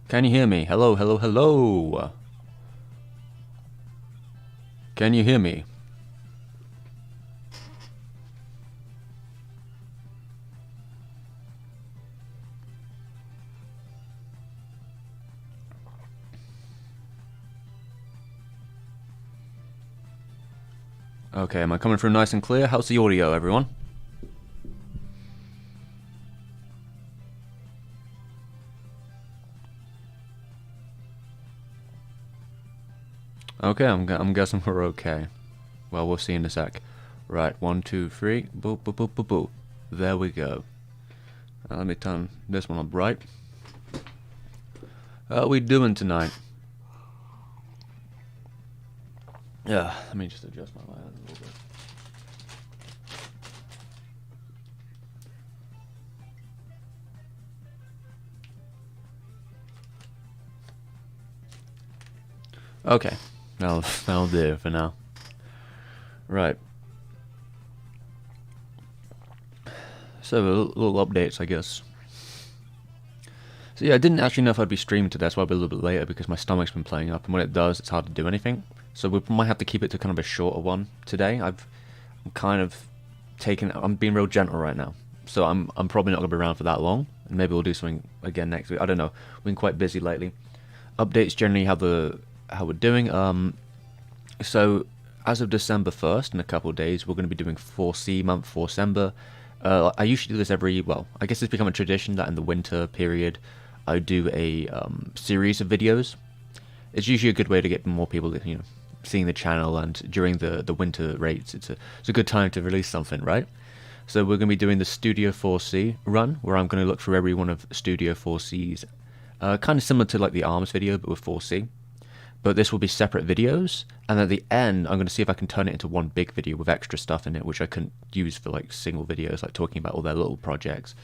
Can you hear me? Hello, hello, hello. Can you hear me? Okay, am I coming through nice and clear? How's the audio, everyone? Okay, I'm guessing we're okay. Well, we'll see in a sec. Right, 1, 2, 3. Boo, boo, boo, boo, boo. There we go. Let me turn this one up right. How are we doing tonight? Yeah, let me just adjust my light a little bit. Okay, that'll do for now. Right. So, little updates, I guess. So yeah, I didn't actually know if I'd be streaming today, so I'll be a little bit later because my stomach's been playing up, and when it does, it's hard to do anything. So we might have to keep it to kind of a shorter one today. I'm kind of I'm being real gentle right now, so I'm probably not gonna be around for that long. And maybe we'll do something again next week. I don't know. We've been quite busy lately. Updates generally how we're doing. So as of December 1st, in a couple of days, we're going to be doing 4C month for December. I usually do this I guess it's become a tradition that in the winter period, I do a series of videos. It's usually a good way to get more people, seeing the channel, and during the winter rates, it's a good time to release something, right? So we're going to be doing the Studio 4C run, where I'm going to look through every one of Studio 4C's, kind of similar to like the ARMS video, but with 4C. But this will be separate videos, and at the end, I'm going to see if I can turn it into one big video with extra stuff in it, which I couldn't use for like single videos, like talking about all their little projects.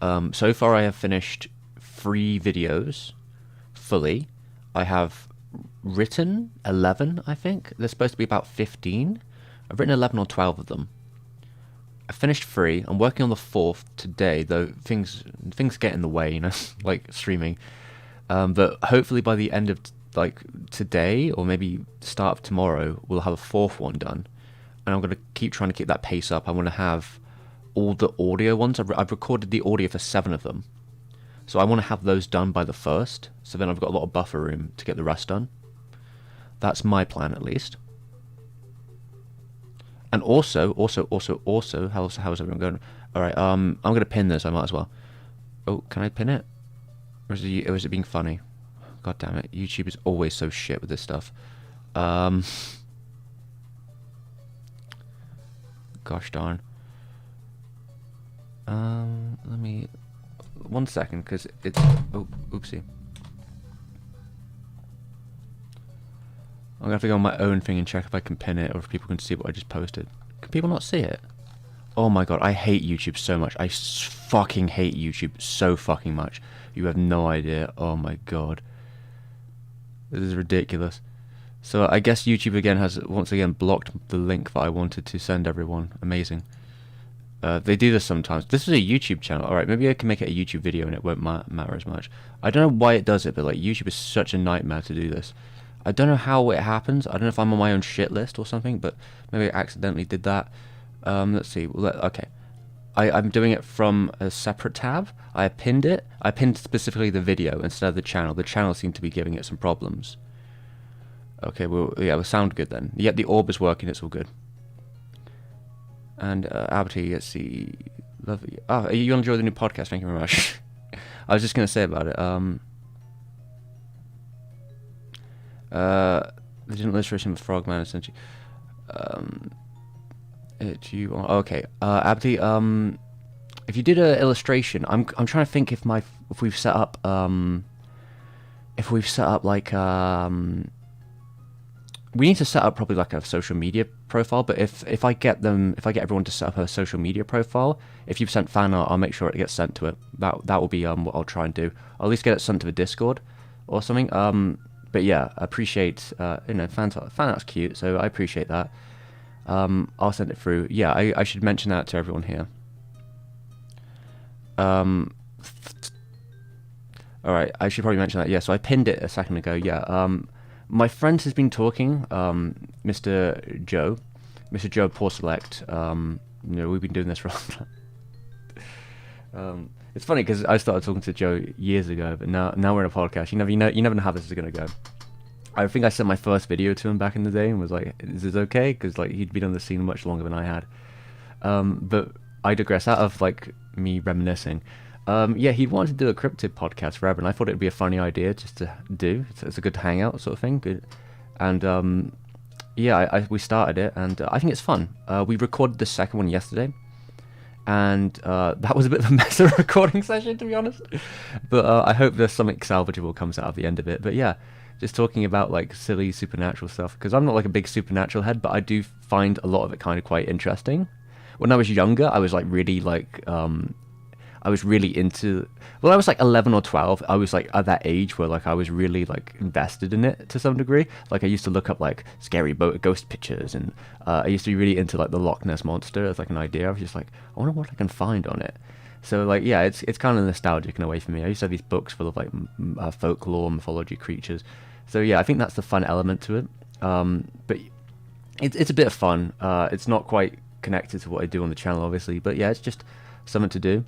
So far, I have finished 3 videos fully. I have written 11, I think. There's supposed to be about 15. I've written 11 or 12 of them. I finished 3. I'm working on the 4th today, though things get in the way, like streaming. But hopefully by the end of like today, or maybe start of tomorrow, we'll have a 4th one done. And I'm going to keep trying to keep that pace up. I want to have all the audio ones. I've recorded the audio for 7 of them. So I want to have those done by the 1st. So then I've got a lot of buffer room to get the rest done. That's my plan, at least. And also, how's everyone going? All right, I'm gonna pin this. I might as well. Oh, can I pin it? Or is it being funny? God damn it! YouTube is always so shit with this stuff. Gosh darn. Let me 1 second, because it's oopsie. I'm gonna have to go on my own thing and check if I can pin it or if people can see what I just posted. Can people not see it? Oh my god, I hate YouTube so much. I fucking hate YouTube so fucking much. You have no idea. Oh my god. This is ridiculous. So I guess YouTube again has once again blocked the link that I wanted to send everyone. Amazing. They do this sometimes. This is a YouTube channel. Alright, maybe I can make it a YouTube video and it won't matter as much. I don't know why it does it, but like YouTube is such a nightmare to do this. I don't know how it happens. I don't know if I'm on my own shit list or something, but maybe I accidentally did that. Let's see. Okay. I'm doing it from a separate tab. I pinned it. I pinned specifically the video instead of the channel. The channel seemed to be giving it some problems. Okay, well, yeah, it'll sound good then. Yep, the orb is working. It's all good. And Abby, let's see. Lovely. Oh, you enjoy the new podcast? Thank you very much. I was just going to say about it. They did an illustration of Frogman essentially. Okay. Abdi, if you did an illustration, I'm trying to think if we've set up like we need to set up probably like a social media profile. But if I get everyone to set up a social media profile, if you've sent fan art, I'll make sure it gets sent to it. That will be what I'll try and do. I'll at least get it sent to the Discord or something. But yeah, I appreciate, fan art's cute, so I appreciate that. I'll send it through. Yeah, I should mention that to everyone here. All right, I should probably mention that. Yeah, so I pinned it a second ago. Yeah, my friend has been talking, Mr. Joe Poor Select. We've been doing this for a long time. It's funny because I started talking to Joe years ago, but now we're in a podcast. You never know how this is gonna go. I think I sent my first video to him back in the day and was like, "Is this okay?" Because like he'd been on the scene much longer than I had. But I digress. Out of like me reminiscing, yeah, he wanted to do a cryptid podcast forever, and I thought it'd be a funny idea just to do. It's a good hangout sort of thing. Good, and yeah, we started it, and I think it's fun. We recorded the second one yesterday, and that was a bit of a mess of a recording session, to be honest. But I hope there's something salvageable comes out of the end of it. But yeah, just talking about like silly supernatural stuff, because I'm not like a big supernatural head, but I do find a lot of it kind of quite interesting. When I was younger, I was like really like I was really into. Well, I was like 11 or 12. I was like at that age where like I was really like invested in it to some degree. Like I used to look up like scary ghost pictures, and I used to be really into like the Loch Ness monster as like an idea. I was just like, I wonder what I can find on it. So like yeah, it's kind of nostalgic in a way for me. I used to have these books full of like folklore, mythology creatures. So yeah, I think that's the fun element to it. But it's a bit of fun. It's not quite connected to what I do on the channel, obviously, but yeah, it's just something to do.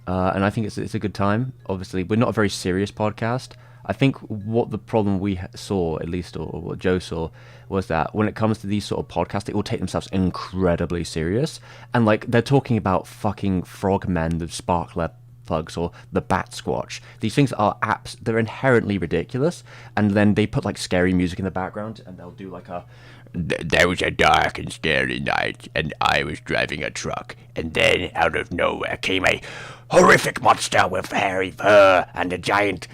And I think it's a good time. Obviously, we're not a very serious podcast. I think what the problem we saw, at least, or what Joe saw, was that when it comes to these sort of podcasts, they all take themselves incredibly serious. And, like, they're talking about fucking frogmen, the sparkler plugs, or the bat squatch. These things are apps, they're inherently ridiculous. And then they put, like, scary music in the background, and they'll do, like, there was a dark and scary night, and I was driving a truck, and then out of nowhere came a horrific monster with hairy fur and a giant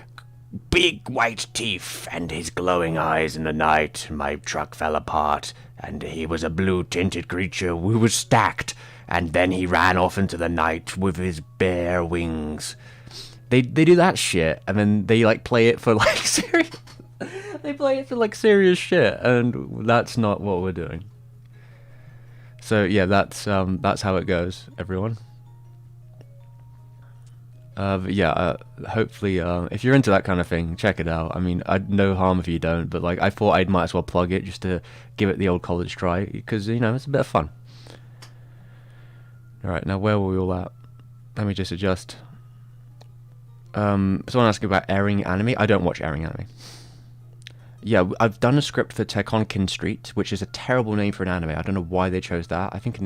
big white teeth and his glowing eyes in the night. My truck fell apart, and he was a blue-tinted creature who was stacked, and then he ran off into the night with his bare wings. They do that shit, and then they like play it for like serious. They play it for like serious shit, and that's not what we're doing. So yeah, that's how it goes, everyone. But yeah, hopefully, if you're into that kind of thing, check it out. I mean, no harm if you don't, but like I thought I might as well plug it just to give it the old college try, because it's a bit of fun. All right, now where were we all at? Let me just adjust. Someone asking about airing anime. I don't watch airing anime. Yeah, I've done a script for Tekkon Kin Street, which is a terrible name for an anime. I don't know why they chose that. I think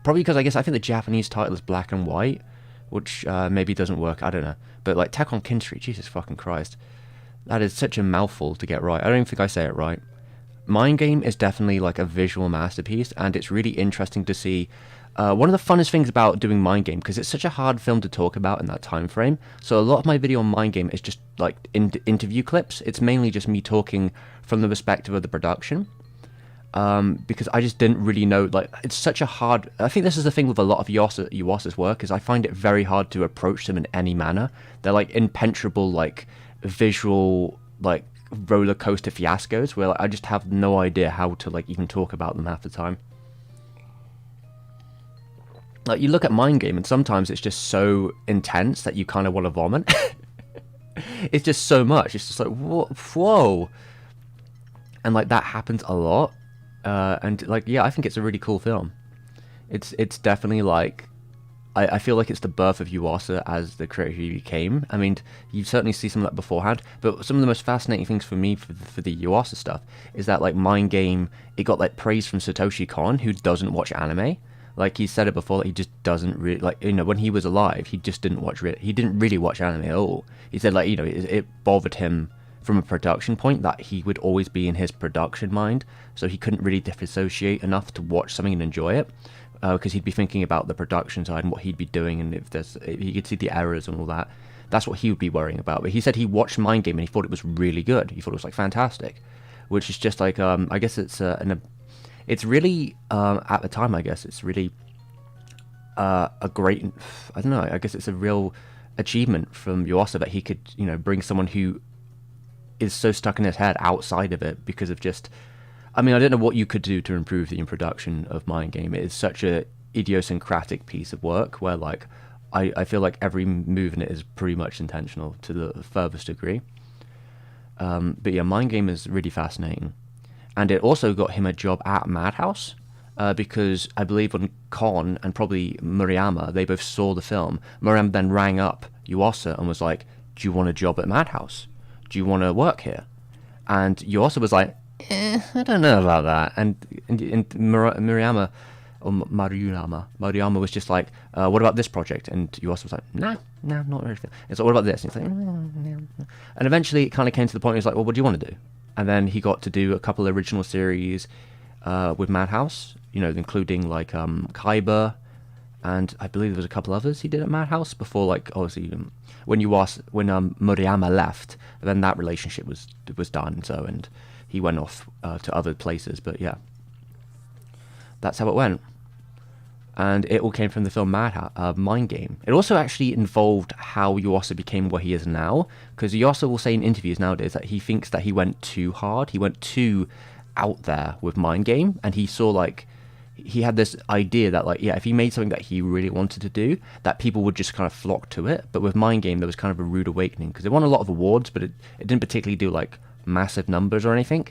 probably because I think the Japanese title is Black and White, which maybe doesn't work. I don't know. But like Tekkon Kin Street, Jesus fucking Christ, that is such a mouthful to get right. I don't even think I say it right. Mind Game is definitely like a visual masterpiece, and it's really interesting to see. One of the funnest things about doing Mind Game, because it's such a hard film to talk about in that time frame, so a lot of my video on Mind Game is just like interview clips. It's mainly just me talking from the perspective of the production, because I just didn't really know, like, it's such a hard. I think this is the thing with a lot of Yuasa's work, is I find it very hard to approach them in any manner. They're like impenetrable, like visual, like roller coaster fiascos where like, I just have no idea how to like even talk about them half the time. Like, you look at Mind Game, and sometimes it's just so intense that you kind of want to vomit. It's just so much. It's just like, whoa. And, like, that happens a lot. And, like, yeah, I think it's a really cool film. It's definitely, like... I feel like it's the birth of Yuasa as the creator he became. I mean, you certainly see some of that beforehand, but some of the most fascinating things for me for the Yuasa stuff is that, like, Mind Game, it got, like, praise from Satoshi Kon, who doesn't watch anime. Like, he said it before, that he just doesn't really, like, when he was alive, he just didn't he didn't really watch anime at all. He said, like, it bothered him from a production point that he would always be in his production mind, so he couldn't really disassociate enough to watch something and enjoy it, because he'd be thinking about the production side and what he'd be doing, and if he could see the errors and all that. That's what he would be worrying about. But he said he watched Mind Game and he thought it was really good. He thought it was, like, fantastic, which is just, like, I guess it's really, at the time, I guess, it's really a great, I don't know, I guess it's a real achievement from Yuasa that he could, bring someone who is so stuck in his head outside of it because of just, I mean, I don't know what you could do to improve the production of Mind Game. It is such a idiosyncratic piece of work where, like, I feel like every move in it is pretty much intentional to the furthest degree. But yeah, Mind Game is really fascinating. And it also got him a job at Madhouse, because I believe when Kon and probably Murayama, they both saw the film, Murayama then rang up Yuasa and was like, do you want a job at Madhouse? Do you want to work here? And Yuasa was like, I don't know about that. And Murayama, or Maruyama was just like, what about this project? And Yuasa was like, nah, not really. It's like, what about this? And he's like, nah. And eventually it kind of came to the point where he's like, well, what do you want to do? And then he got to do a couple of original series with Madhouse, you know, including like Kaiba, and I believe there was a couple others he did at Madhouse before, like obviously when Murayama left, then that relationship was done. So, and he went off to other places, but yeah, that's how it went. And it all came from the film Mind Game. It also actually involved how Yuasa became what he is now, because Yuasa will say in interviews nowadays that he thinks that he went too hard, he went too out there with Mind Game, and he saw like, he had this idea that like, yeah, if he made something that he really wanted to do, that people would just kind of flock to it. But with Mind Game, there was kind of a rude awakening, because it won a lot of awards, but it didn't particularly do like massive numbers or anything.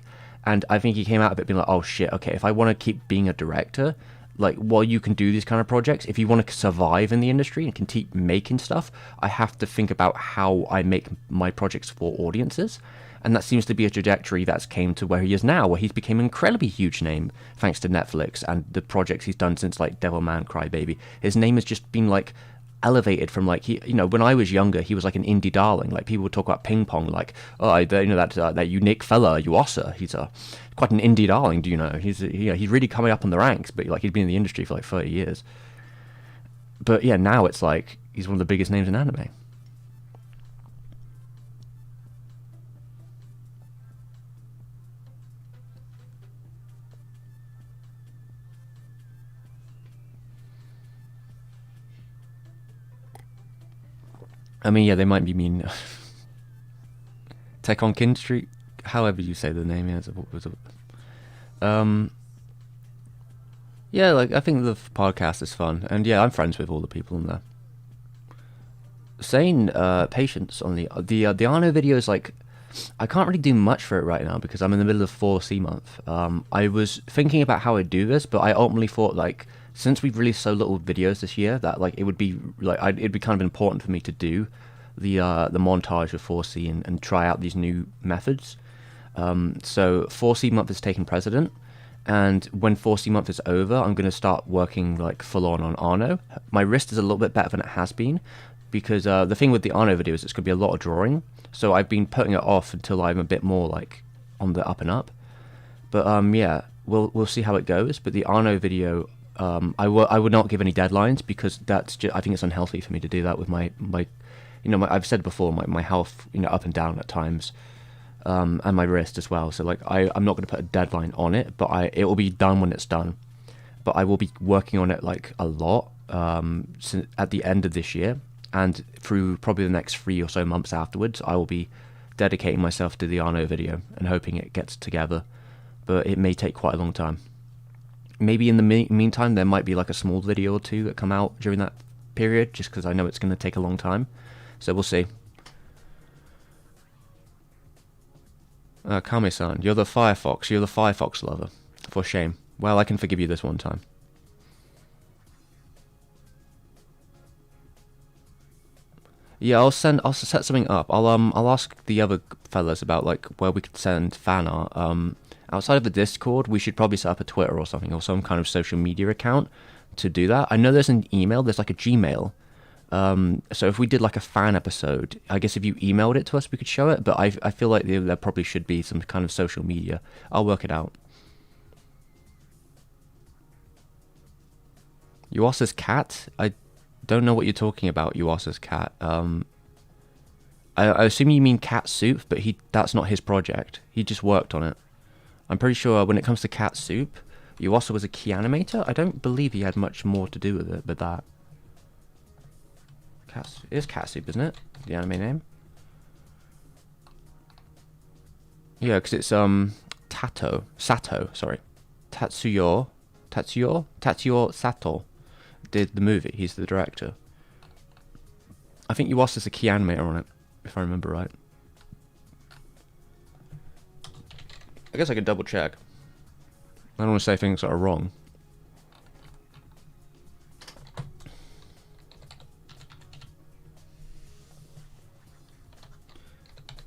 And I think he came out of it being like, oh shit, okay, if I want to keep being a director, like, while you can do these kind of projects, if you want to survive in the industry and can keep making stuff, I have to think about how I make my projects for audiences. And that seems to be a trajectory that's came to where he is now, where he's become an incredibly huge name thanks to Netflix and the projects he's done since like Devilman Crybaby. His name has just been like elevated from like, he, you know, when I was younger, he was like an indie darling. Like people would talk about ping pong, like, oh, you know, that unique fella Yuasa, he's quite an indie darling. Do you know? He's really coming up on the ranks, but like he's been in the industry for like 30 years. But yeah, now it's like he's one of the biggest names in anime. I mean, yeah, they might be mean. Tech on Kin Street, however you say the name, yeah, like I think the podcast is fun, and yeah, I'm friends with all the people in there. Saying patience on the Arno video is like, I can't really do much for it right now because I'm in the middle of 4C month. I was thinking about how I'd do this, but I ultimately thought like, since we've released so little videos this year, that like it would be like it'd be kind of important for me to do the montage of 4C and try out these new methods. So 4C month has taken precedent, and when 4C month is over, I'm going to start working like full on Arno. My wrist is a little bit better than it has been, because the thing with the Arno video is it's going to be a lot of drawing. So I've been putting it off until I'm a bit more like on the up and up. But yeah, we'll see how it goes. But the Arno video, I would not give any deadlines, because that's just, I think it's unhealthy for me to do that with my you know, I've said before, my health, you know, up and down at times, and my wrist as well. So like I'm not going to put a deadline on it, but it will be done when it's done. But I will be working on it like a lot at the end of this year, and through probably the next 3 or so months afterwards, I will be dedicating myself to the Arno video and hoping it gets together. But it may take quite a long time. Maybe in the meantime, there might be like a small video or two that come out during that period, just because I know it's going to take a long time. So we'll see. Kame-san, you're the Firefox lover. For shame. Well, I can forgive you this one time. Yeah, I'll set something up. I'll ask the other fellas about like where we could send fan art. Outside of the Discord, we should probably set up a Twitter or something, or some kind of social media account to do that. I know there's an email, there's like a Gmail. So if we did like a fan episode, I guess if you emailed it to us, we could show it. But I feel like there probably should be some kind of social media. I'll work it out. Yuasa's cat? I don't know what you're talking about, Yuasa's cat. I assume you mean Cat Soup, but that's not his project. He just worked on it. I'm pretty sure when it comes to Cat Soup, Yuasa was a key animator. I don't believe he had much more to do with it, but that. It is Cat Soup, isn't it? The anime name? Yeah, because it's Sato, sorry. Tatsuyo Sato did the movie. He's the director. I think Yuasa's a key animator on it, if I remember right. I guess I could double check. I don't want to say things that are wrong.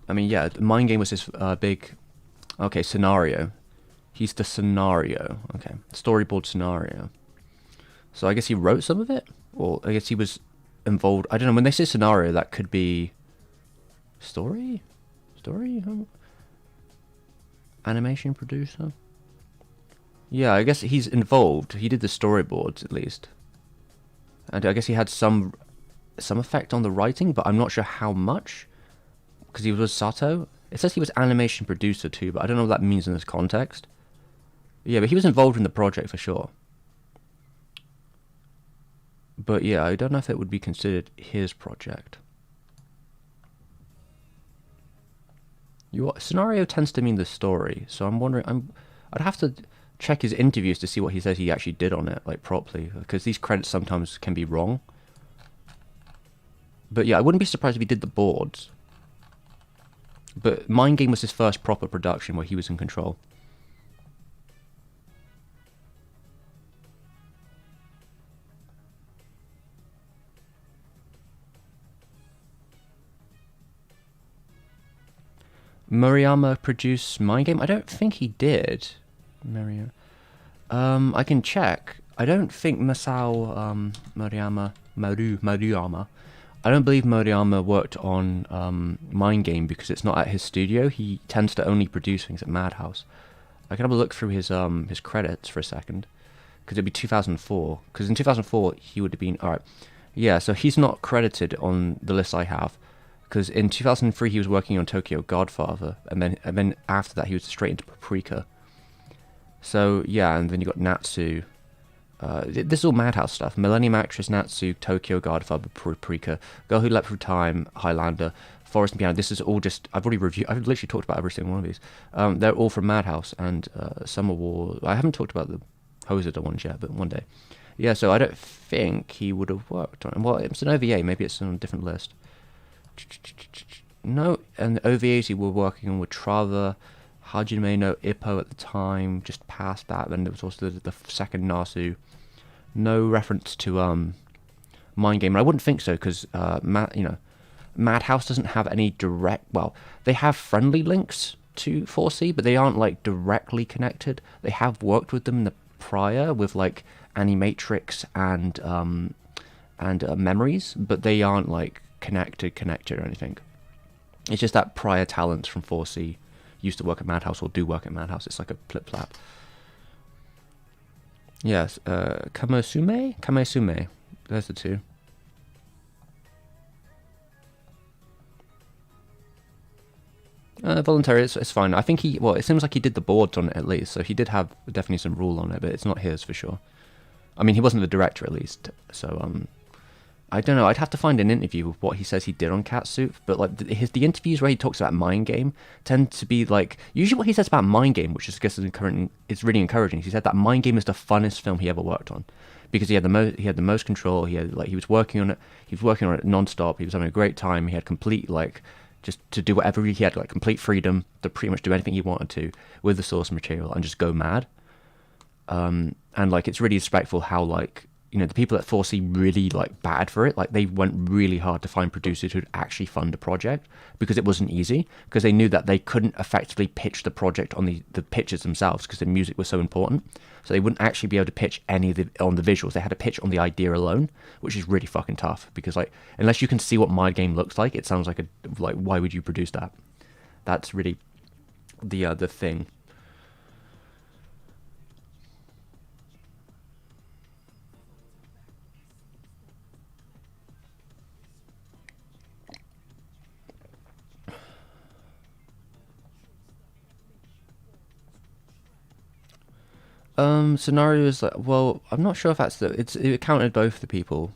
I mean, yeah, Mind Game was his big... Okay, scenario. He's the scenario. Okay, storyboard scenario. So I guess he wrote some of it? Or I guess he was involved... I don't know, when they say scenario, that could be... Story? Story? Animation producer? Yeah, I guess he's involved. He did the storyboards, at least. And I guess he had some effect on the writing, but I'm not sure how much. Because he was Sato. It says he was animation producer too, but I don't know what that means in this context. Yeah, but he was involved in the project for sure. But yeah, I don't know if it would be considered his project. Scenario tends to mean the story, so I'm wondering. I'd have to check his interviews to see what he says he actually did on it, like properly, because these credits sometimes can be wrong. But yeah, I wouldn't be surprised if he did the boards. But Mind Game was his first proper production where he was in control. Murayama produced Mind Game? I don't think he did. I can check. I don't think Masao Maruyama. I don't believe Murayama worked on Mind Game because it's not at his studio. He tends to only produce things at Madhouse. I can have a look through his credits for a second, because it'd be 2004. Because in 2004 he would have been alright. Yeah, so he's not credited on the list I have. Because in 2003 he was working on Tokyo Godfather, and then after that he was straight into Paprika. So yeah, and then you got Natsu. This is all Madhouse stuff. Millennium Actress, Natsu, Tokyo Godfather, Paprika, Girl Who Leapt Through Time, Highlander, Forest and Piano. This is all just... I've literally talked about every single one of these. They're all from Madhouse, and Summer War... I haven't talked about the Hosoda ones yet, but one day. Yeah, so I don't think he would have worked on it. Well, it's an OVA, maybe it's on a different list. No, and the OVAs he were working on were Trava, Hajime no Ippo at the time, just past that, and there was also the second Nasu. No reference to Mind Game, and I wouldn't think so, because Madhouse doesn't have any direct... Well, they have friendly links to 4C, but they aren't like directly connected. They have worked with them in the prior with like Animatrix and Memories, but they aren't like connected or anything. It's just that prior talents from 4C used to work at Madhouse or do work at Madhouse. It's like a plip-plap. Yes, Kamesume. There's the two. Voluntary, it's fine. I think it seems like he did the boards on it at least, so he did have definitely some rule on it, but it's not his for sure. I mean, he wasn't the director at least, so I don't know. I'd have to find an interview with what he says he did on Catsuit, but like the interviews where he talks about Mind Game tend to be like usually what he says about Mind Game, which is, I guess, is really encouraging. He said that Mind Game is the funnest film he ever worked on because he had the most control. He was working on it. He was working on it non-stop. He was having a great time. He had complete just to do whatever he had, like complete freedom to pretty much do anything he wanted to with the source material and just go mad. And like it's really respectful how the people at 4C really bad for it. Like they went really hard to find producers who'd actually fund a project because it wasn't easy, because they knew that they couldn't effectively pitch the project on the pitches themselves because the music was so important. So they wouldn't actually be able to pitch any of on the visuals. They had to pitch on the idea alone, which is really fucking tough because unless you can see what My Game looks like, it sounds like why would you produce that? That's really the thing. Scenarios, well, I'm not sure if it counted both the people.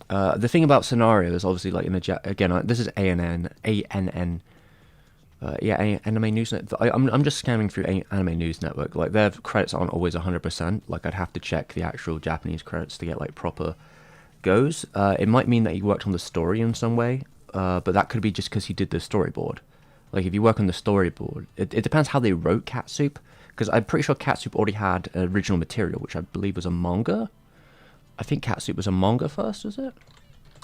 The thing about Scenario is obviously this is ANN, Anime News Network. I'm just scanning through Anime News Network. Like their credits aren't always 100%. Like I'd have to check the actual Japanese credits to get proper goes. It might mean that he worked on the story in some way, but that could be just because he did the storyboard. Like, if you work on the storyboard, it depends how they wrote Catsup, because I'm pretty sure Catsup already had original material, which I believe was a manga. I think Catsup was a manga first, was it?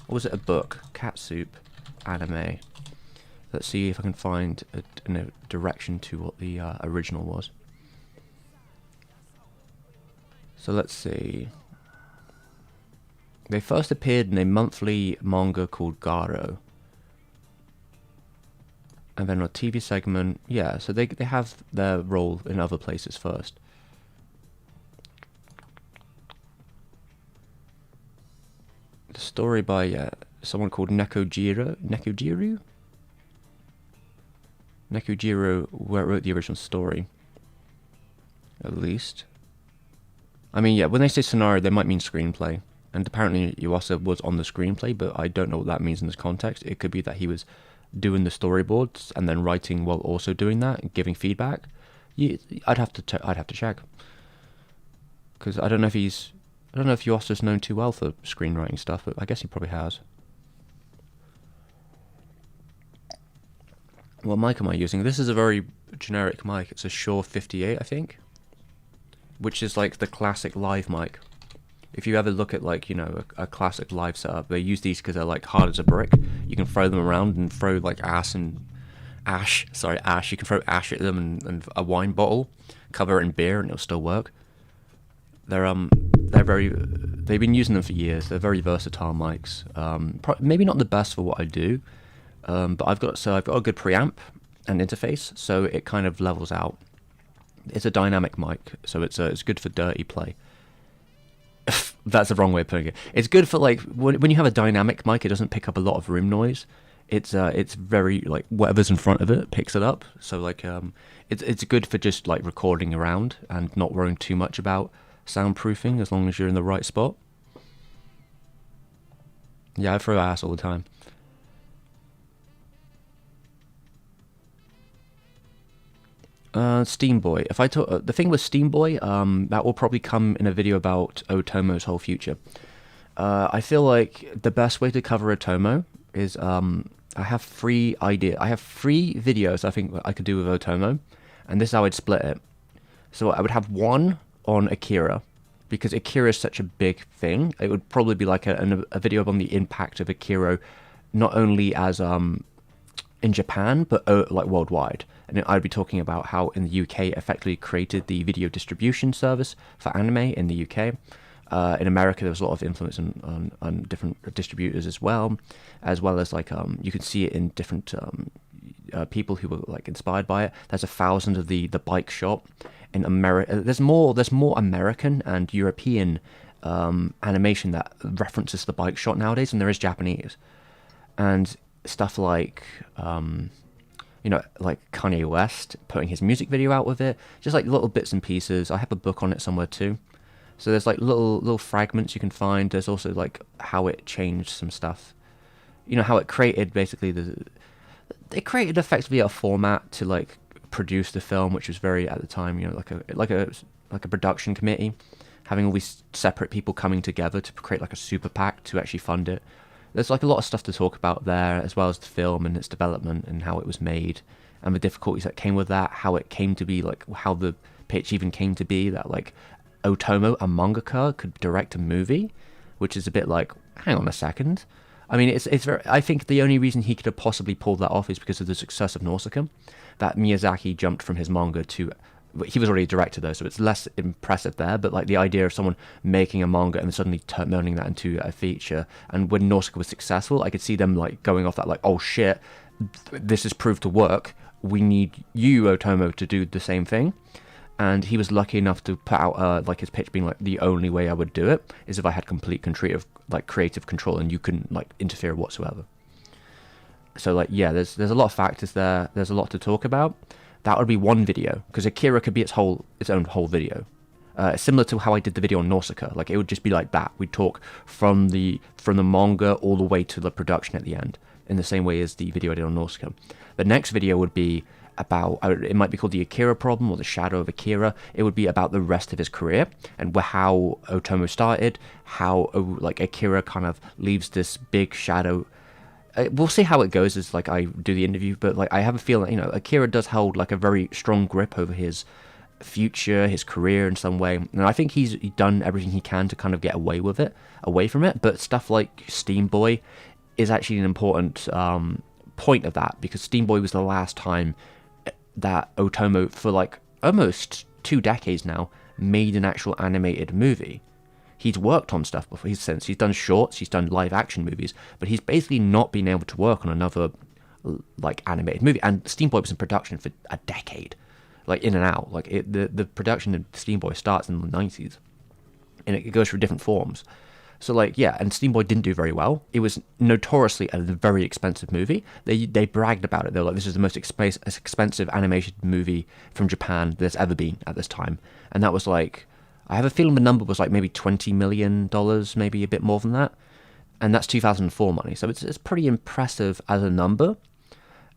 Or was it a book? Catsup anime. Let's see if I can find a direction to what the original was. So let's see. They first appeared in a monthly manga called Garo. And then a TV segment, yeah, so they have their role in other places first. The story by someone called Nekojiro wrote the original story, at least. I mean, yeah, when they say scenario, they might mean screenplay. And apparently Yuasa was on the screenplay, but I don't know what that means in this context. It could be that he was doing the storyboards and then writing while also doing that and giving feedback. I'd have to check, because I don't know if Yuasa's known too well for screenwriting stuff, but I guess he probably has. What mic am I using? This is a very generic mic. It's a Shure 58, I think, which is like the classic live mic. If you ever look at, like, you know, a classic live setup, they use these because they're like hard as a brick. You can throw them around and throw like ash. You can throw ash at them and a wine bottle, cover it in beer, and it'll still work. They've been using them for years. They're very versatile mics. Maybe not the best for what I do, but I've got a good preamp and interface, so it kind of levels out. It's a dynamic mic, so it's good for dirty play. That's the wrong way of putting it. It's good for, like, when you have a dynamic mic, it doesn't pick up a lot of room noise. It's very, like, whatever's in front of it picks it up. So, like, it's good for just, like, recording around and not worrying too much about soundproofing, as long as you're in the right spot. Yeah, I throw ass all the time. Steam Boy. If I talk, the thing with Steam Boy, that will probably come in a video about Otomo's whole future. I feel like the best way to cover Otomo is I have three videos I think I could do with Otomo, and this is how I'd split it. So I would have one on Akira, because Akira is such a big thing. It would probably be like a video on the impact of Akira, not only as in Japan, but like worldwide. And I'd be talking about how in the UK it effectively created the video distribution service for anime in the UK. In America, there was a lot of influence on different distributors as well as like you can see it in different people who were like inspired by it. There's 1,000 of the bike shop in America. There's more American and European animation that references the bike shop nowadays than there is Japanese. And stuff like like Kanye West putting his music video out with it, just like little bits and pieces. I have a book on it somewhere too. So there's like little fragments you can find. There's also like how it changed some stuff. You know, how it created basically it created effectively a format to like produce the film, which was very, at the time, you know, like a production committee, having all these separate people coming together to create like a super PAC to actually fund it. There's like a lot of stuff to talk about there, as well as the film and its development and how it was made and the difficulties that came with that, how it came to be, like how the pitch even came to be that like Otomo, a mangaka, could direct a movie, which is a bit like, hang on a second. I mean, it's very, I think the only reason he could have possibly pulled that off is because of the success of Nausicaa, that Miyazaki jumped from his manga to, he was already a director though, so it's less impressive there, but like the idea of someone making a manga and suddenly turning that into a feature, and when Nausicaa was successful, I could see them like going off that like, oh shit, this has proved to work, we need you, Otomo, to do the same thing. And he was lucky enough to put out like his pitch being like, the only way I would do it is if I had complete creative control and you couldn't like interfere whatsoever. So like, yeah, there's a lot of factors there. There's a lot to talk about. That would be one video, because Akira could be its own whole video. Similar to how I did the video on Nausicaa. Like, it would just be like that. We'd talk from the manga all the way to the production at the end, in the same way as the video I did on Nausicaa. The next video would be about, it might be called the Akira problem or the shadow of Akira. It would be about the rest of his career and how Otomo started, how like Akira kind of leaves this big shadow. We'll see how it goes as like I do the interview, but like I have a feeling, Akira does hold like a very strong grip over his future, his career in some way, and I think he's done everything he can to kind of get away from it. But stuff like Steam Boy is actually an important point of that, because Steam Boy was the last time that Otomo, for like almost 2 decades now, made an actual animated movie. He's worked on stuff before. He's done shorts, he's done live action movies, but he's basically not been able to work on another like animated movie. And Steam Boy was in production for a decade, like in and out. Like the production of Steam Boy starts in the 90s, and it goes through different forms. So like yeah, and Steam Boy didn't do very well. It was notoriously a very expensive movie. They bragged about it. They're like, this is the most expensive animated movie from Japan there's ever been at this time. And that was like, I have a feeling the number was like maybe $20 million, maybe a bit more than that. And that's 2004 money. So it's pretty impressive as a number.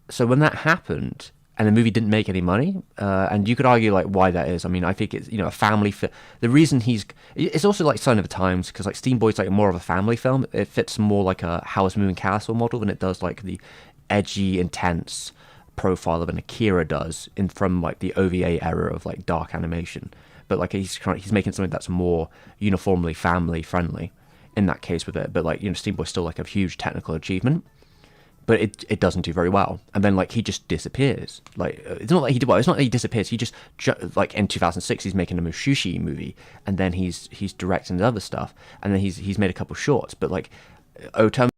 So when that happened and the movie didn't make any money, and you could argue like why that is. I mean, I think it's a family the reason it's also like Sign of the Times, because like Steam Boy's like more of a family film. It fits more like a Howl's Moving Castle model than it does like the edgy, intense profile of an Akira does from like the OVA era of like dark animation. But like he's making something that's more uniformly family friendly in that case with it. But like Steam Boy's still like a huge technical achievement, but it doesn't do very well. And then like he just disappears. Like it's not like he did well. It's not that he disappears. He just like in 2006 he's making a Mushishi movie, and then he's directing other stuff, and then he's made a couple shorts. But like Otomo.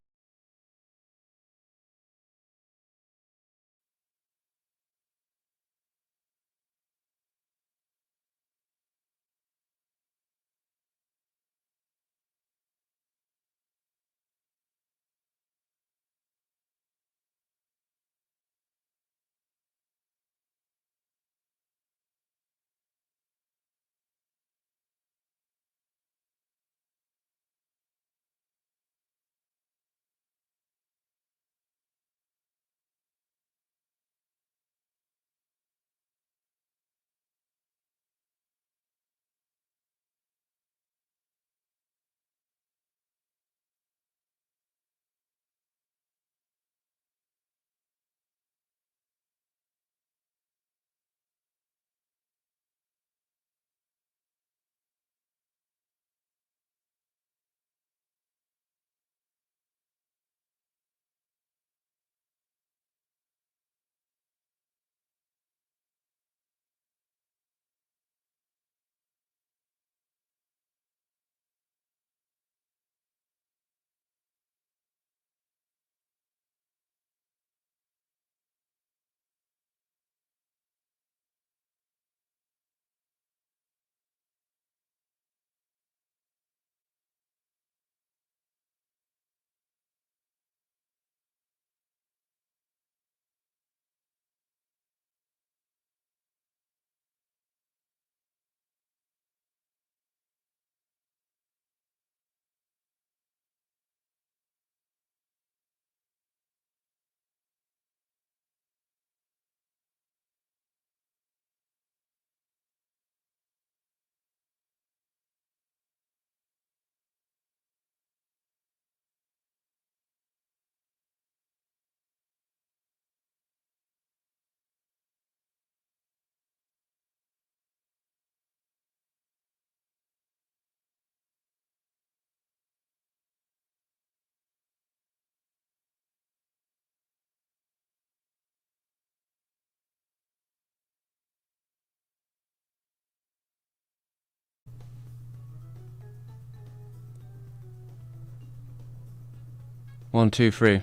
1, 2, 3.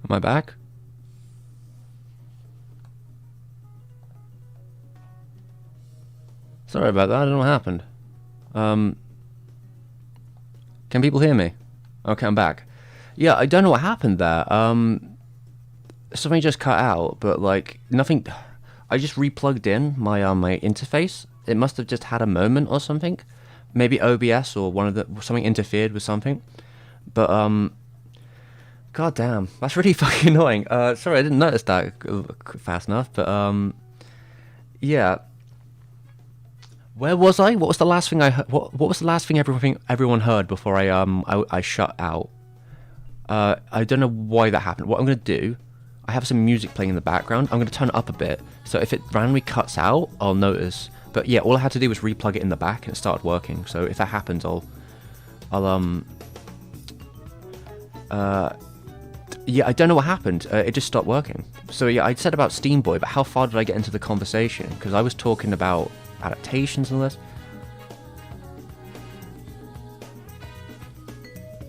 Am I back? Sorry about that, I don't know what happened. Can people hear me? Okay, I'm back. Yeah, I don't know what happened there. Something just cut out, but like nothing. I just replugged in my my interface. It must have just had a moment or something. Maybe OBS or something interfered with something. But god damn, that's really fucking annoying. Sorry, I didn't notice that fast enough. But yeah. Where was I? What was the last thing I heard? What was the last thing everyone heard before I shut out? I don't know why that happened. What I'm gonna do, I have some music playing in the background. I'm gonna turn it up a bit, so if it randomly cuts out, I'll notice. But yeah, all I had to do was replug it in the back, and it started working. So if that happens, yeah, I don't know what happened. It just stopped working. So yeah, I said about Steam Boy, but how far did I get into the conversation? Because I was talking about adaptations and this.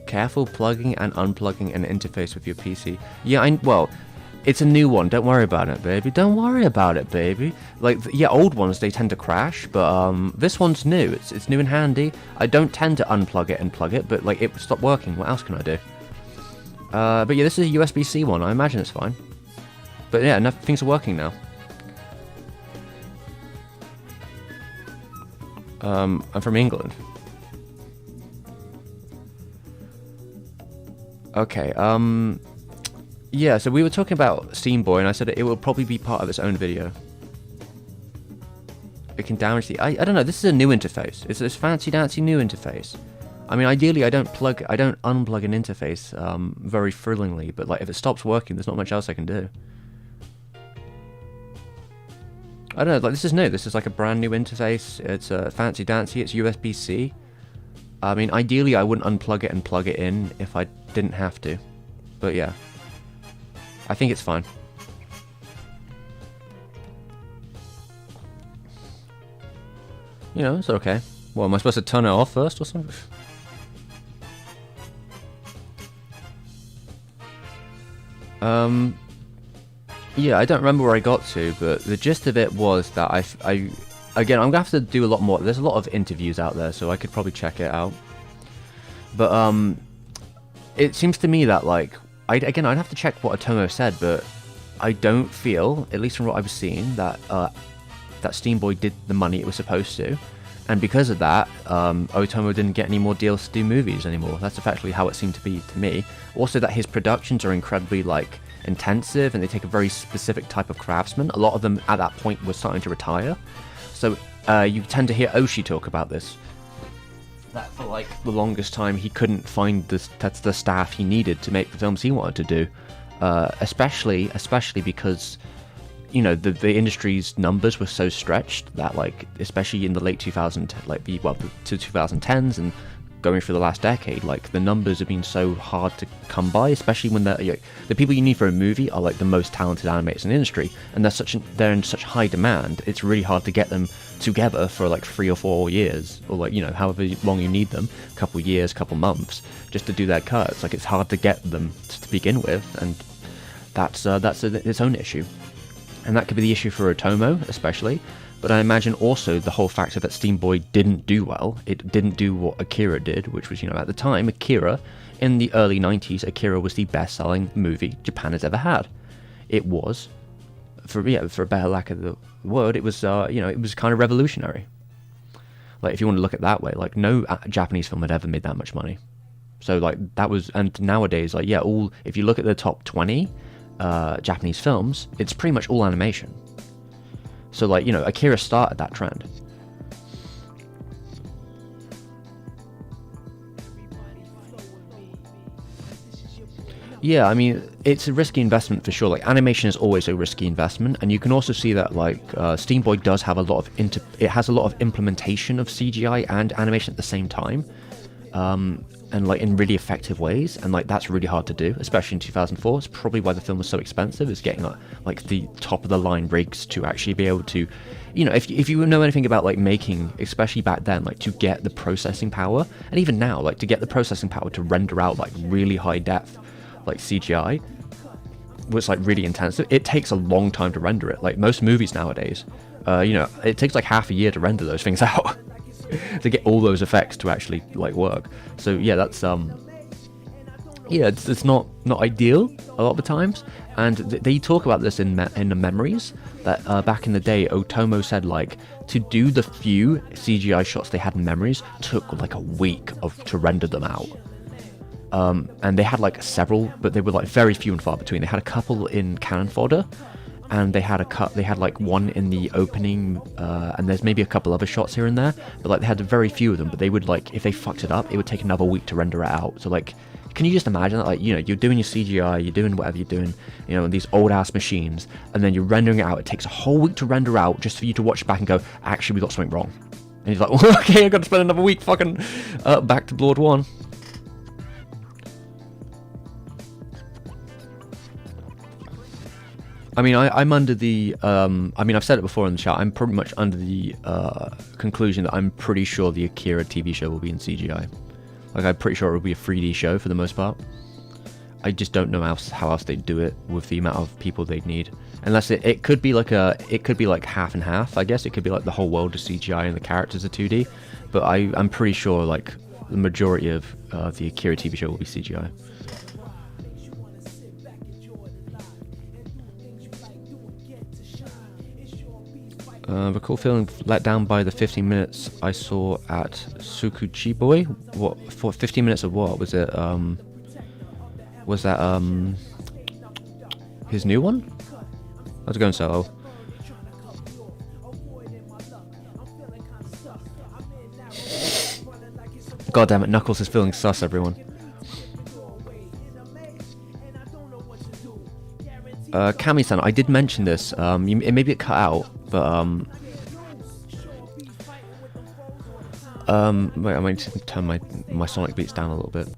Careful plugging and unplugging an interface with your PC. Yeah, well, it's a new one. Don't worry about it, baby. Don't worry about it, baby. Like, yeah, old ones, they tend to crash, but this one's new. It's new and handy. I don't tend to unplug it and plug it, but like, it stopped working. What else can I do? But yeah, this is a USB-C one. I imagine it's fine. But yeah, enough things are working now. I'm from England. Okay, yeah, so we were talking about Steam Boy, and I said it will probably be part of its own video. It can damage the... I don't know, this is a new interface. It's this fancy-dancy new interface. I mean, ideally, I don't unplug an interface very thrillingly, but like if it stops working, there's not much else I can do. I don't know, like this is new. This is like a brand new interface. It's fancy-dancy. It's USB-C. I mean, ideally, I wouldn't unplug it and plug it in if I didn't have to. But yeah, I think it's fine. You know, it's okay. Well, am I supposed to turn it off first or something? Yeah, I don't remember where I got to, but the gist of it was that again, I'm gonna have to do a lot more. There's a lot of interviews out there, so I could probably check it out. But it seems to me that like, I'd have to check what Otomo said, but I don't feel, at least from what I've seen, that that Steam Boy did the money it was supposed to, and because of that, Otomo didn't get any more deals to do movies anymore. That's effectively how it seemed to be to me. Also, that his productions are incredibly like intensive, and they take a very specific type of craftsman. A lot of them at that point were starting to retire, so you tend to hear Oshii talk about this. That for like the longest time he couldn't find the staff he needed to make the films he wanted to do, especially because, you know, the industry's numbers were so stretched that, like, especially in the late 2000s, like to 2010s and going through the last decade, like the numbers have been so hard to come by, especially when the people you need for a movie are like the most talented animators in the industry, and they're in such high demand. It's really hard to get them together for like 3 or 4 years, or like, you know, however long you need them, a couple years, couple months, just to do their cuts. Like, it's hard to get them to begin with, and that's its own issue. And that could be the issue for Otomo, especially. But I imagine also the whole factor that Steam Boy didn't do well. It didn't do what Akira did, which was, you know, at the time, Akira, in the early 90s, Akira was the best-selling movie Japan has ever had. It was, for a better lack of the word, it was, you know, it was kind of revolutionary. Like, if you want to look at it that way, like, no Japanese film had ever made that much money. So, like, that was, and nowadays, like, yeah, if you look at the top 20 Japanese films, it's pretty much all animation. So, like, you know, Akira started that trend. Yeah, I mean, it's a risky investment for sure. Like, animation is always a risky investment, and you can also see that, like, Steam Boy does have a lot of it has a lot of implementation of CGI and animation at the same time, and like in really effective ways, and like that's really hard to do, especially in 2004. It's probably why the film was so expensive. Is getting like the top of the line rigs to actually be able to, you know, if you know anything about like making, especially back then, like to get the processing power, and even now, like to get the processing power to render out like really high depth like CGI, was like really intensive. It takes a long time to render it. Like most movies nowadays, it takes like half a year to render those things out to get all those effects to actually like work. So yeah, that's it's not ideal a lot of the times. And they talk about this in the memories that back in the day, Otomo said like to do the few CGI shots they had in memories took like a week to render them out. And they had like several, but they were like very few and far between. They had a couple in Cannon Fodder, and they had like one in the opening, and there's maybe a couple other shots here and there, but like they had very few of them. But they would like, if they fucked it up, it would take another week to render it out. So like, can you just imagine that? Like, you're doing your CGI, you're doing whatever you're doing, on these old ass machines, and then you're rendering it out. It takes a whole week to render out just for you to watch it back and go, actually, we got something wrong. And he's like, well, okay, I got to spend another week fucking back to Blood 1. I mean, I'm under the, I've said it before in the chat, I'm pretty much under the conclusion that I'm pretty sure the Akira TV show will be in CGI. Like, I'm pretty sure it will be a 3D show for the most part. I just don't know how else they'd do it with the amount of people they'd need. Unless it could be like half and half, I guess. It could be like the whole world is CGI and the characters are 2D. But I'm pretty sure like the majority of the Akira TV show will be CGI. Recall feeling let down by the 15 minutes I saw at Tsukuchiboi. What, for 15 minutes of what? Was it, was that, his new one? How's it going, Solo? God damn it, Knuckles is feeling sus, everyone. Kami-san, I did mention this, maybe it cut out, but, wait, I might turn my Sonic beats down a little bit.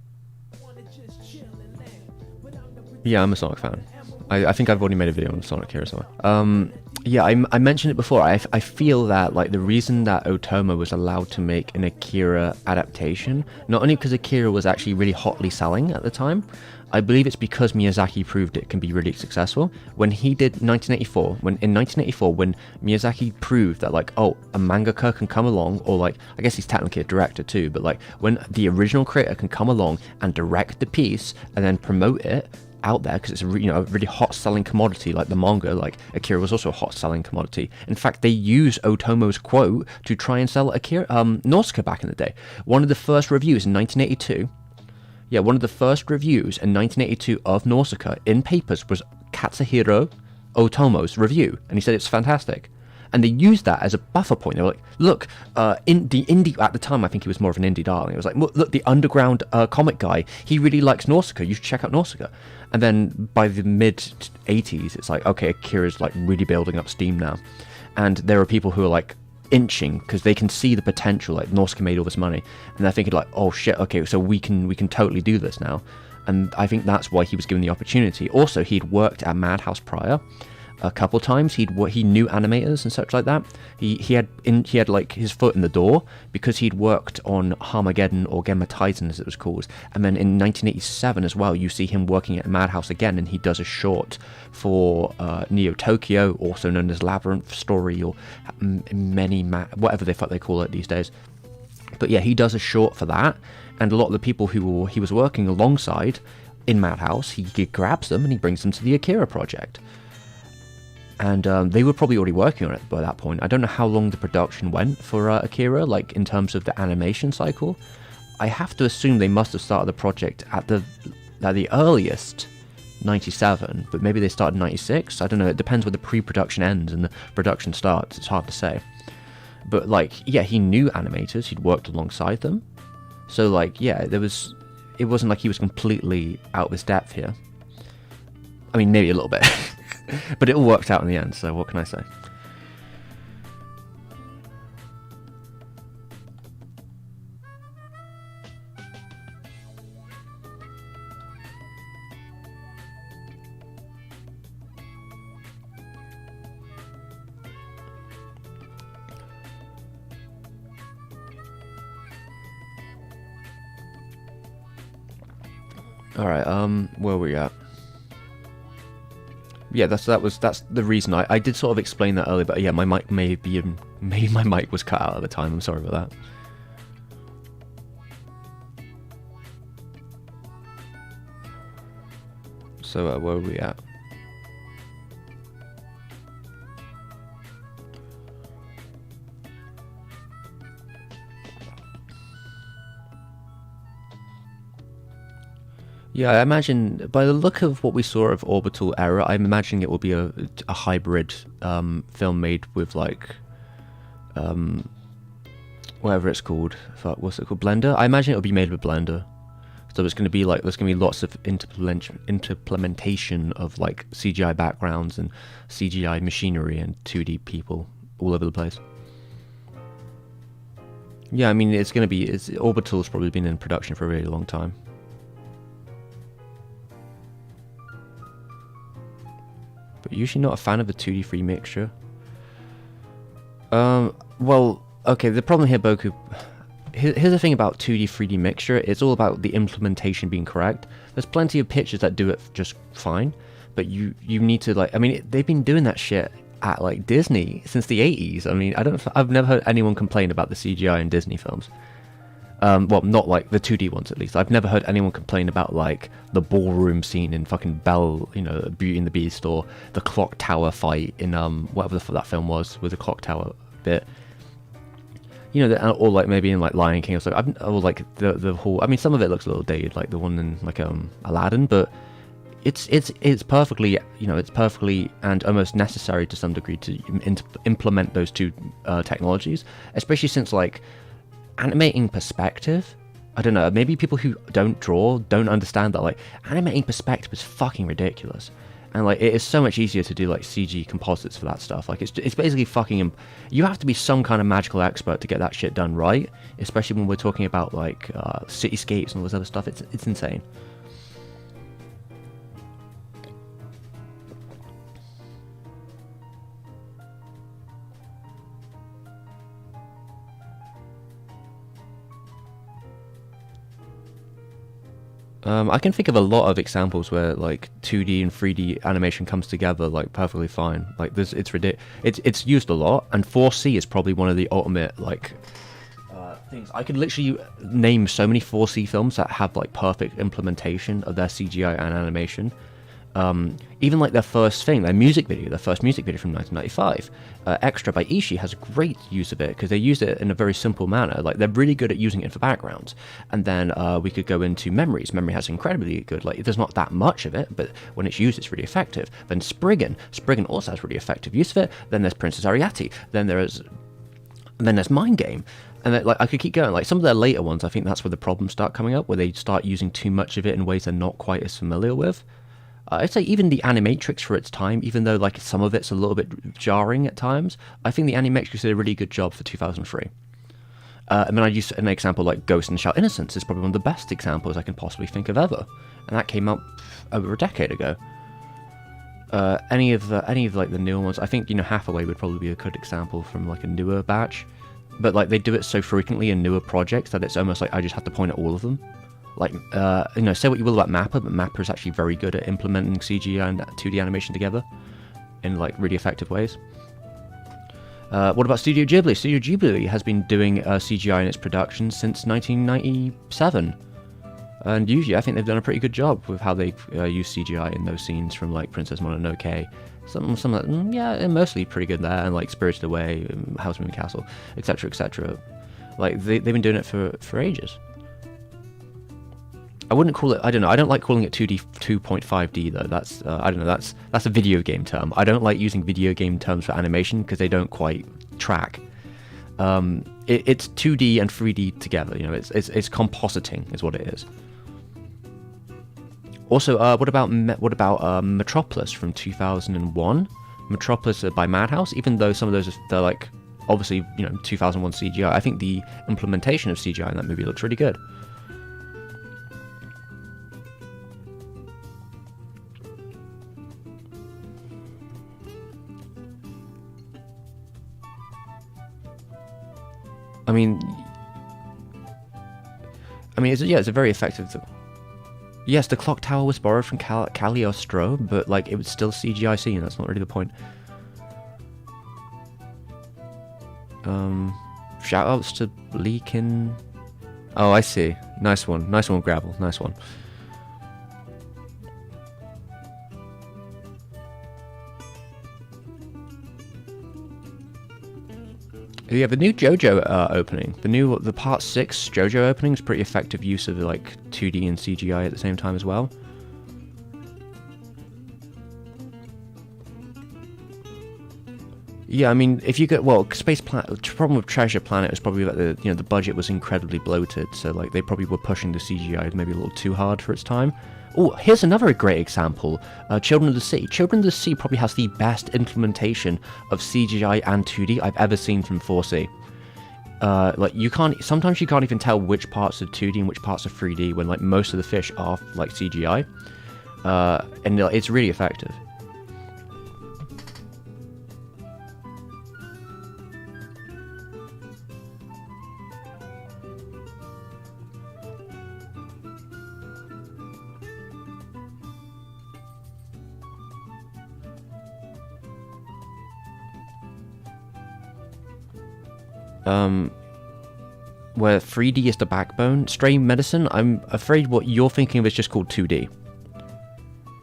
Yeah, I'm a Sonic fan. I think I've already made a video on Sonic here as well. Yeah, I mentioned it before. I feel that like the reason that Otomo was allowed to make an Akira adaptation, not only because Akira was actually really hotly selling at the time, I believe it's because Miyazaki proved it can be really successful. When he did 1984, when Miyazaki proved that like, oh, a mangaka can come along, or like, I guess he's technically a director too, but like when the original creator can come along and direct the piece and then promote it out there, because it's a really hot selling commodity like the manga. Like Akira was also a hot selling commodity. In fact, they used Otomo's quote to try and sell Akira Nausicaa back in the day. One of the first reviews in 1982. Yeah, one of the first reviews in 1982 of Nausicaa in papers was Katsuhiro Otomo's review, and he said it's fantastic. And they used that as a buffer point. They were like, look, in the indie, at the time, I think he was more of an indie darling. It was like, look, the underground comic guy, he really likes Nausicaa. You should check out Nausicaa. And then by the mid-80s, it's like, okay, Akira's like really building up steam now. And there are people who are like inching because they can see the potential. Like Nausicaa made all this money, and they're thinking like, oh shit, okay, so we can totally do this now. And I think that's why he was given the opportunity. Also, he'd worked at Madhouse prior a couple times. He knew animators and such like that. He had like his foot in the door because he'd worked on Harmageddon, or Genma Titan as it was called. And then in 1987 as well, you see him working at Madhouse again, and he does a short for Neo Tokyo, also known as Labyrinth Story, or whatever the fuck they call it these days. But yeah, he does a short for that, and a lot of the people who he was working alongside in Madhouse, he grabs them and he brings them to the Akira project. And they were probably already working on it by that point. I don't know how long the production went for Akira, like in terms of the animation cycle. I have to assume they must have started the project at the earliest 97, but maybe they started 96. I don't know. It depends where the pre-production ends and the production starts. It's hard to say. But like, yeah, he knew animators. He'd worked alongside them. So like, yeah, it wasn't like he was completely out of his depth here. I mean, maybe a little bit. But it all worked out in the end, so what can I say? Alright, where were we at? Yeah, that's the reason I did sort of explain that earlier, but yeah, my mic maybe my mic was cut out at the time. I'm sorry about that. So where are we at? Yeah, I imagine by the look of what we saw of Orbital Era, I'm imagining it will be a hybrid film made with like whatever it's called. Fuck, what's it called? Blender. I imagine it'll be made with Blender. So it's going to be like there's going to be lots of implementation of like CGI backgrounds and CGI machinery and 2D people all over the place. Yeah, I mean it's going to be. Orbital's probably been in production for a really long time. But usually not a fan of the 2D free mixture. Well, okay, the problem here, Boku... Here's the thing about 2D 3D mixture, it's all about the implementation being correct. There's plenty of pictures that do it just fine, but you need to, like... I mean, they've been doing that shit at, like, Disney since the 80s. I mean, I've never heard anyone complain about the CGI in Disney films. Well, not like the 2D ones at least. I've never heard anyone complain about like the ballroom scene in fucking Belle, Beauty and the Beast, or the clock tower fight in whatever the fuck that film was with the clock tower bit. Or like maybe in like Lion King or so. Or like the whole. I mean, some of it looks a little dated, like the one in like Aladdin, but it's perfectly it's perfectly and almost necessary to some degree to implement those two technologies, especially since like. Animating perspective, I don't know, maybe people who don't draw don't understand that like animating perspective is fucking ridiculous, and like it is so much easier to do like CG composites for that stuff. Like it's basically fucking you have to be some kind of magical expert to get that shit done right, especially when we're talking about like cityscapes and all this other stuff. It's insane. I can think of a lot of examples where like 2D and 3D animation comes together like perfectly fine. Like it's ridiculous. It's used a lot, and 4C is probably one of the ultimate like things. I could literally name so many 4C films that have like perfect implementation of their CGI and animation. Even like their first thing, their first music video from 1995, Extra by Ishii, has great use of it because they use it in a very simple manner. Like they're really good at using it for backgrounds. And then we could go into Memories. Memory has incredibly good, like there's not that much of it, but when it's used, it's really effective. Then Spriggan also has really effective use of it. Then there's Princess Ariadne. Then there's Mind Game. And then, like I could keep going. Like some of their later ones, I think that's where the problems start coming up, where they start using too much of it in ways they're not quite as familiar with. I'd say even the Animatrix for its time, even though like some of it's a little bit jarring at times, I think the Animatrix did a really good job for 2003. I mean, I use an example like Ghost in the Shell Innocence is probably one of the best examples I can possibly think of ever, and that came out over a decade ago. Any of like the newer ones, I think Hathaway would probably be a good example from like a newer batch, but like they do it so frequently in newer projects that it's almost like I just have to point at all of them. Like, say what you will about Mappa, but Mappa is actually very good at implementing CGI and 2D animation together in, like, really effective ways. What about Studio Ghibli? Studio Ghibli has been doing CGI in its productions since 1997. And usually I think they've done a pretty good job with how they use CGI in those scenes from, like, Princess Mononoke. Some that, yeah, mostly pretty good there, and, like, Spirited Away, House of Moving Castle, etc., etc. Like, they've been doing it for ages. I wouldn't call it. I don't know. I don't like calling it 2D 2.5D though. That's I don't know. That's a video game term. I don't like using video game terms for animation because they don't quite track. It's 2D and 3D together. It's compositing is what it is. Also, what about Metropolis from 2001? Metropolis by Madhouse. Even though some of those they're like obviously 2001 CGI. I think the implementation of CGI in that movie looks really good. I mean, it's a very effective. Yes, the clock tower was borrowed from Cagliostro, but like it was still CGI scene. That's not really the point. Shoutouts to Leakin. Oh, I see. Nice one, Gravel. Nice one. Yeah, the new JoJo opening, the part 6 JoJo opening is pretty effective use of like 2D and CGI at the same time as well. Yeah, I mean, if you get Space Planet, the problem with Treasure Planet was probably that the budget was incredibly bloated, so like they probably were pushing the CGI maybe a little too hard for its time. Oh, here's another great example. Children of the Sea. Children of the Sea probably has the best implementation of CGI and 2D I've ever seen from 4C. Like sometimes you can't even tell which parts are 2D and which parts are 3D when like most of the fish are like CGI. And it's really effective. Where 3D is the backbone. Stray Medicine, I'm afraid what you're thinking of is just called 2D.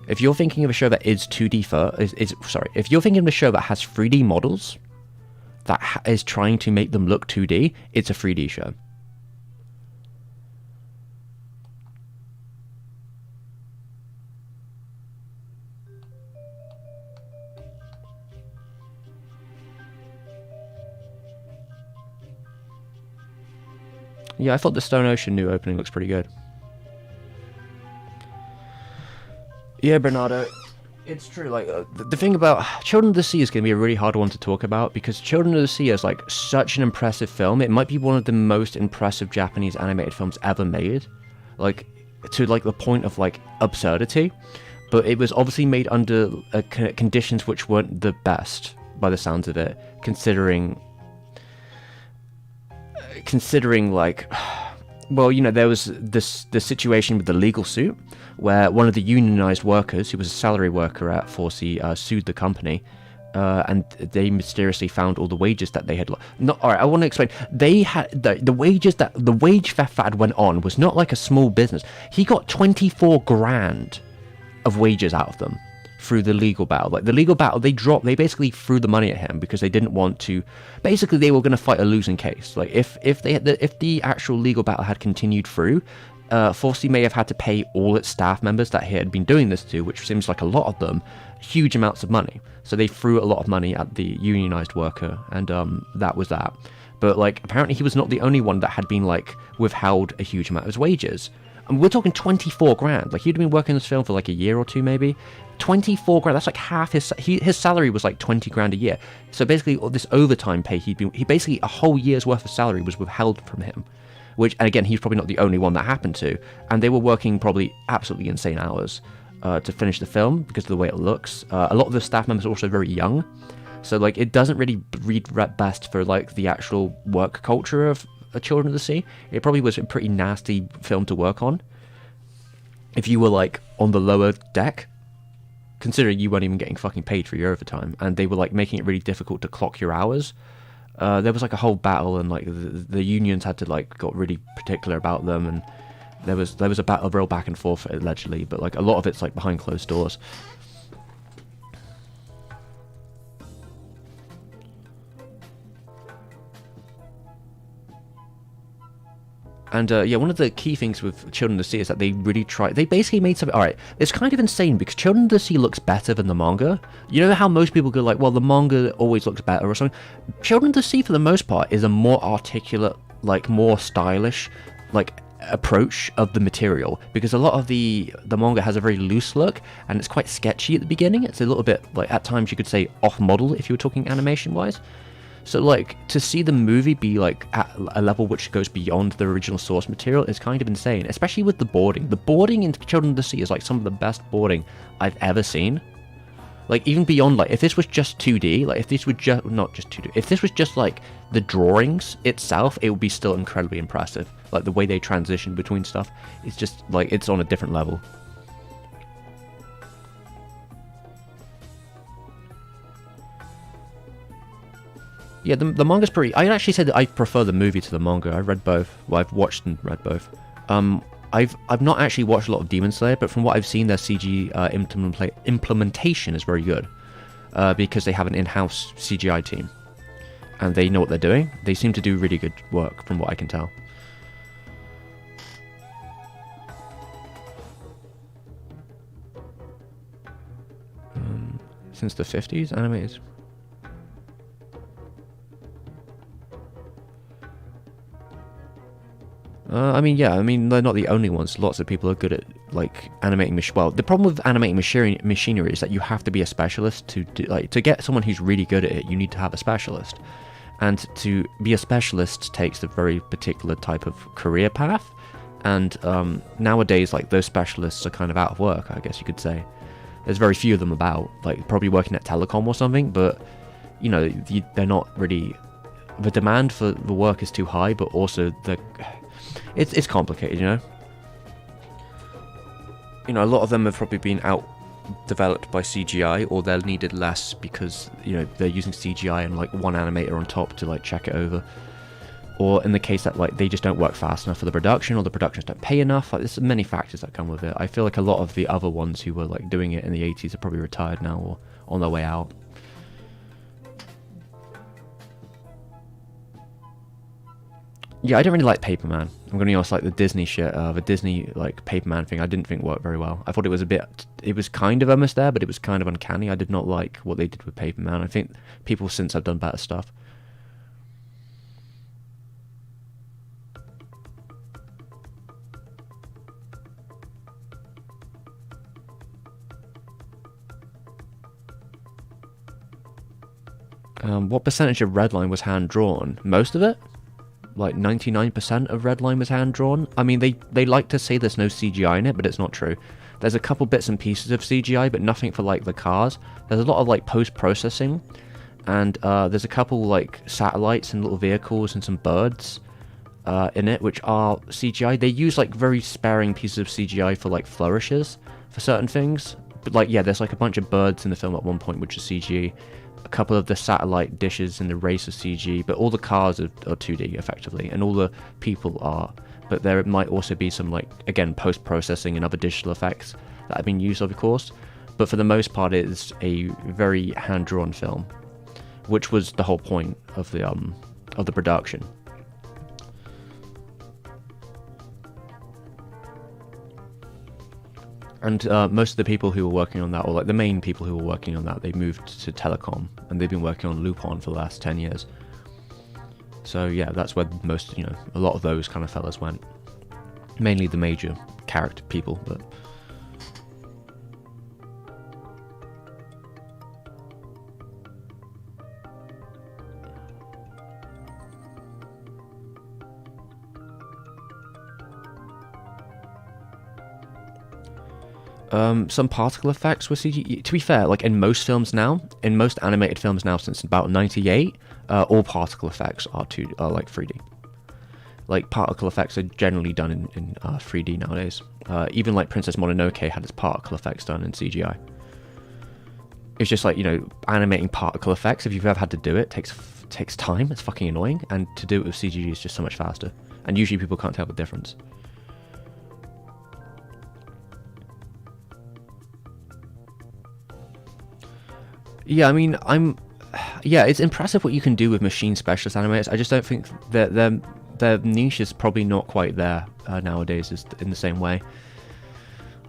If you're thinking of a show that is 2D if you're thinking of a show that has 3D models that is trying to make them look 2D, it's a 3D show. Yeah, I thought the Stone Ocean new opening looks pretty good. Yeah, Bernardo, it's true. Like the thing about Children of the Sea is going to be a really hard one to talk about because Children of the Sea is like such an impressive film. It might be one of the most impressive Japanese animated films ever made, like to like the point of like absurdity. But it was obviously made under conditions which weren't the best, by the sounds of it, considering like, well, there was the situation with the legal suit where one of the unionized workers, who was a salary worker at 4C, sued the company, and they mysteriously found all the wages that they had. All right, I want to explain. They had the wages that the wage theft that had went on was not like a small business. He got 24 grand of wages out of them through the legal battle. Like the legal battle, they basically threw the money at him because they didn't want to. Basically, they were going to fight a losing case. Like if the actual legal battle had continued through, 4C may have had to pay all its staff members that he had been doing this to, which seems like a lot of them, huge amounts of money. So they threw a lot of money at the unionized worker, and that was that. But like apparently he was not the only one that had been like withheld a huge amount of his wages. And we're talking 24 grand. Like he'd been working on this film for like a year or two maybe. 24 grand, that's like half his salary was like 20 grand a year. So basically all this overtime pay he basically a whole year's worth of salary was withheld from him. Which, and again, he's probably not the only one that happened to. And they were working probably absolutely insane hours to finish the film because of the way it looks. A lot of the staff members are also very young. So like it doesn't really read best for like the actual work culture of Children of the Sea. It probably was a pretty nasty film to work on if you were like on the lower deck, considering you weren't even getting fucking paid for your overtime, and they were like making it really difficult to clock your hours. There was like a whole battle, and like the unions had to like got really particular about them, and there was a real back and forth allegedly, but like a lot of it's like behind closed doors. And yeah, one of the key things with Children of the Sea is that they basically made something. Alright, it's kind of insane because Children of the Sea looks better than the manga. You know how most people go like, well, the manga always looks better or something? Children of the Sea, for the most part, is a more articulate, like more stylish, like approach of the material, because a lot of the manga has a very loose look and it's quite sketchy at the beginning. It's a little bit, like, at times you could say off model if you were talking animation wise. So, like, to see the movie be, like, at a level which goes beyond the original source material is kind of insane, especially with the boarding. The boarding in Children of the Sea is, like, some of the best boarding I've ever seen. Like, even beyond, like, if this was just 2D, like, if this would just, not just 2D, if this was just, like, the drawings itself, it would be still incredibly impressive. Like, the way they transition between stuff, it's just, like, it's on a different level. Yeah, the manga's pretty... I actually said that I prefer the movie to the manga. I read both. Well, I've watched and read both. I've not actually watched a lot of Demon Slayer, but from what I've seen, their CG implementation is very good. Because they have an in-house CGI team. And they know what they're doing. They seem to do really good work, from what I can tell. Since the 50s, animated... I mean, yeah, I mean, they're not the only ones. Lots of people are good at, like, animating well, the problem with animating machinery is that you have to be a specialist to do, like, to get someone who's really good at it, you need to have a specialist. And to be a specialist takes a very particular type of career path. And nowadays, like, those specialists are kind of out of work, I guess you could say. There's very few of them about, like, probably working at telecom or something, but, you know, they're not really... The demand for the work is too high, but also the... It's complicated, you know? You know, a lot of them have probably been out-developed by CGI, or they're needed less because, you know, they're using CGI and, like, one animator on top to, like, check it over. Or in the case that, like, they just don't work fast enough for the production, or the productions don't pay enough. Like, there's many factors that come with it. I feel like a lot of the other ones who were, like, doing it in the 80s are probably retired now or on their way out. Yeah, I don't really like Paper Man. I'm going to be honest, like the Disney shit, the Disney, like, Paper Man thing, I didn't think worked very well. I thought it was kind of almost there, but it was kind of uncanny. I did not like what they did with Paper Man. I think people since have done better stuff. What percentage of Redline was hand-drawn? Most of it? Like 99% of Redline was hand-drawn. I mean, they like to say there's no CGI in it, but it's not true. There's a couple bits and pieces of CGI, but nothing for, like, the cars. There's a lot of, like, post-processing, and there's a couple, like, satellites and little vehicles and some birds in it, which are CGI. They use, like, very sparing pieces of CGI for, like, flourishes for certain things. But, like, yeah, there's, like, a bunch of birds in the film at one point, which is CG. A couple of the satellite dishes in the race are CG, but all the cars are 2D effectively, and all the people are. But there might also be some, like, again, post-processing and other digital effects that have been used, of course. But for the most part, it is a very hand-drawn film, which was the whole point of the production. And most of the people who were working on that, or like the main people who were working on that, they moved to telecom, and they've been working on Lupin for the last 10 years. So yeah, that's where most, you know, a lot of those kind of fellas went. Mainly the major character people, but... some particle effects were CG. To be fair, like in most films now, in most animated films now since about 98, all particle effects are like 3D. Like particle effects are generally done in 3D nowadays. Even like Princess Mononoke had its particle effects done in CGI. It's just like, you know, animating particle effects, if you've ever had to do it, takes time. It's fucking annoying, and to do it with CG is just so much faster. And usually people can't tell the difference. Yeah, I mean, yeah, it's impressive what you can do with machine specialist animators. I just don't think that their niche is probably not quite there nowadays in the same way,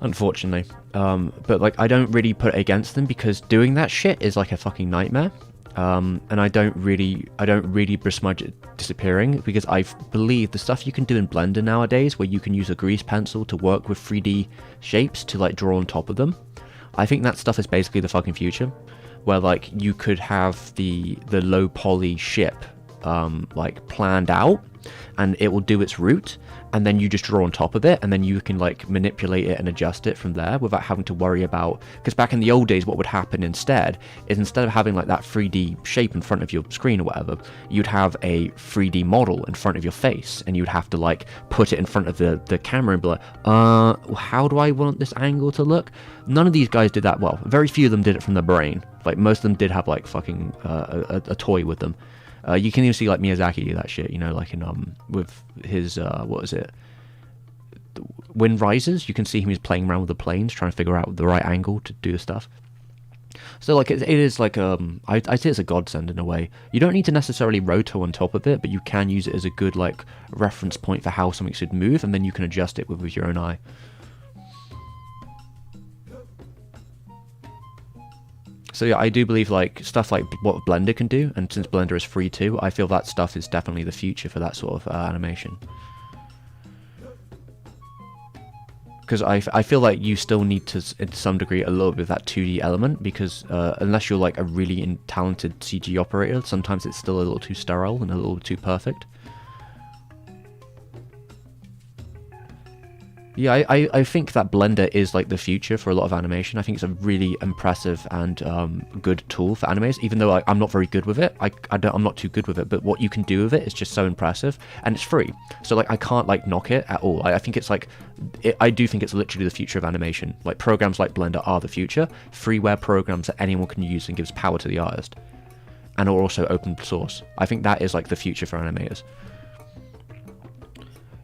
unfortunately. But like, I don't really put it against them, because doing that shit is like a fucking nightmare. And I don't really besmudge it disappearing, because I believe the stuff you can do in Blender nowadays, where you can use a grease pencil to work with 3D shapes to like draw on top of them, I think that stuff is basically the fucking future. Where like you could have the low poly ship like planned out, and it will do its route, and then you just draw on top of it, and then you can like manipulate it and adjust it from there without having to worry about, because back in the old days what would happen instead is, instead of having like that 3D shape in front of your screen or whatever, you'd have a 3D model in front of your face, and you'd have to like put it in front of the camera and be like, how do I want this angle to look? None of these guys did that well. Very few of them did it from their brain. Like, most of them did have like fucking a toy with them. You can even see like Miyazaki do that shit, you know, like in with his what is it, Wind Rises. You can see him, he's playing around with the planes, trying to figure out the right angle to do the stuff. So like it is like I say it's a godsend in a way. You don't need to necessarily roto on top of it, but you can use it as a good like reference point for how something should move, and then you can adjust it with your own eye. So yeah, I do believe like stuff like what Blender can do, and since Blender is free too, I feel that stuff is definitely the future for that sort of animation. Because I feel like you still need to, in some degree, a little bit of that 2D element, because unless you're like a really talented CG operator, sometimes it's still a little too sterile and a little too perfect. Yeah, I think that Blender is like the future for a lot of animation. I think it's a really impressive and good tool for animators, even though I'm not very good with it. I'm not too good with it, but what you can do with it is just so impressive, and it's free. So like I can't like knock it at all. I think it's like, I do think it's literally the future of animation. Like programs like Blender are the future. Freeware programs that anyone can use and gives power to the artist, and are also open source. I think that is like the future for animators.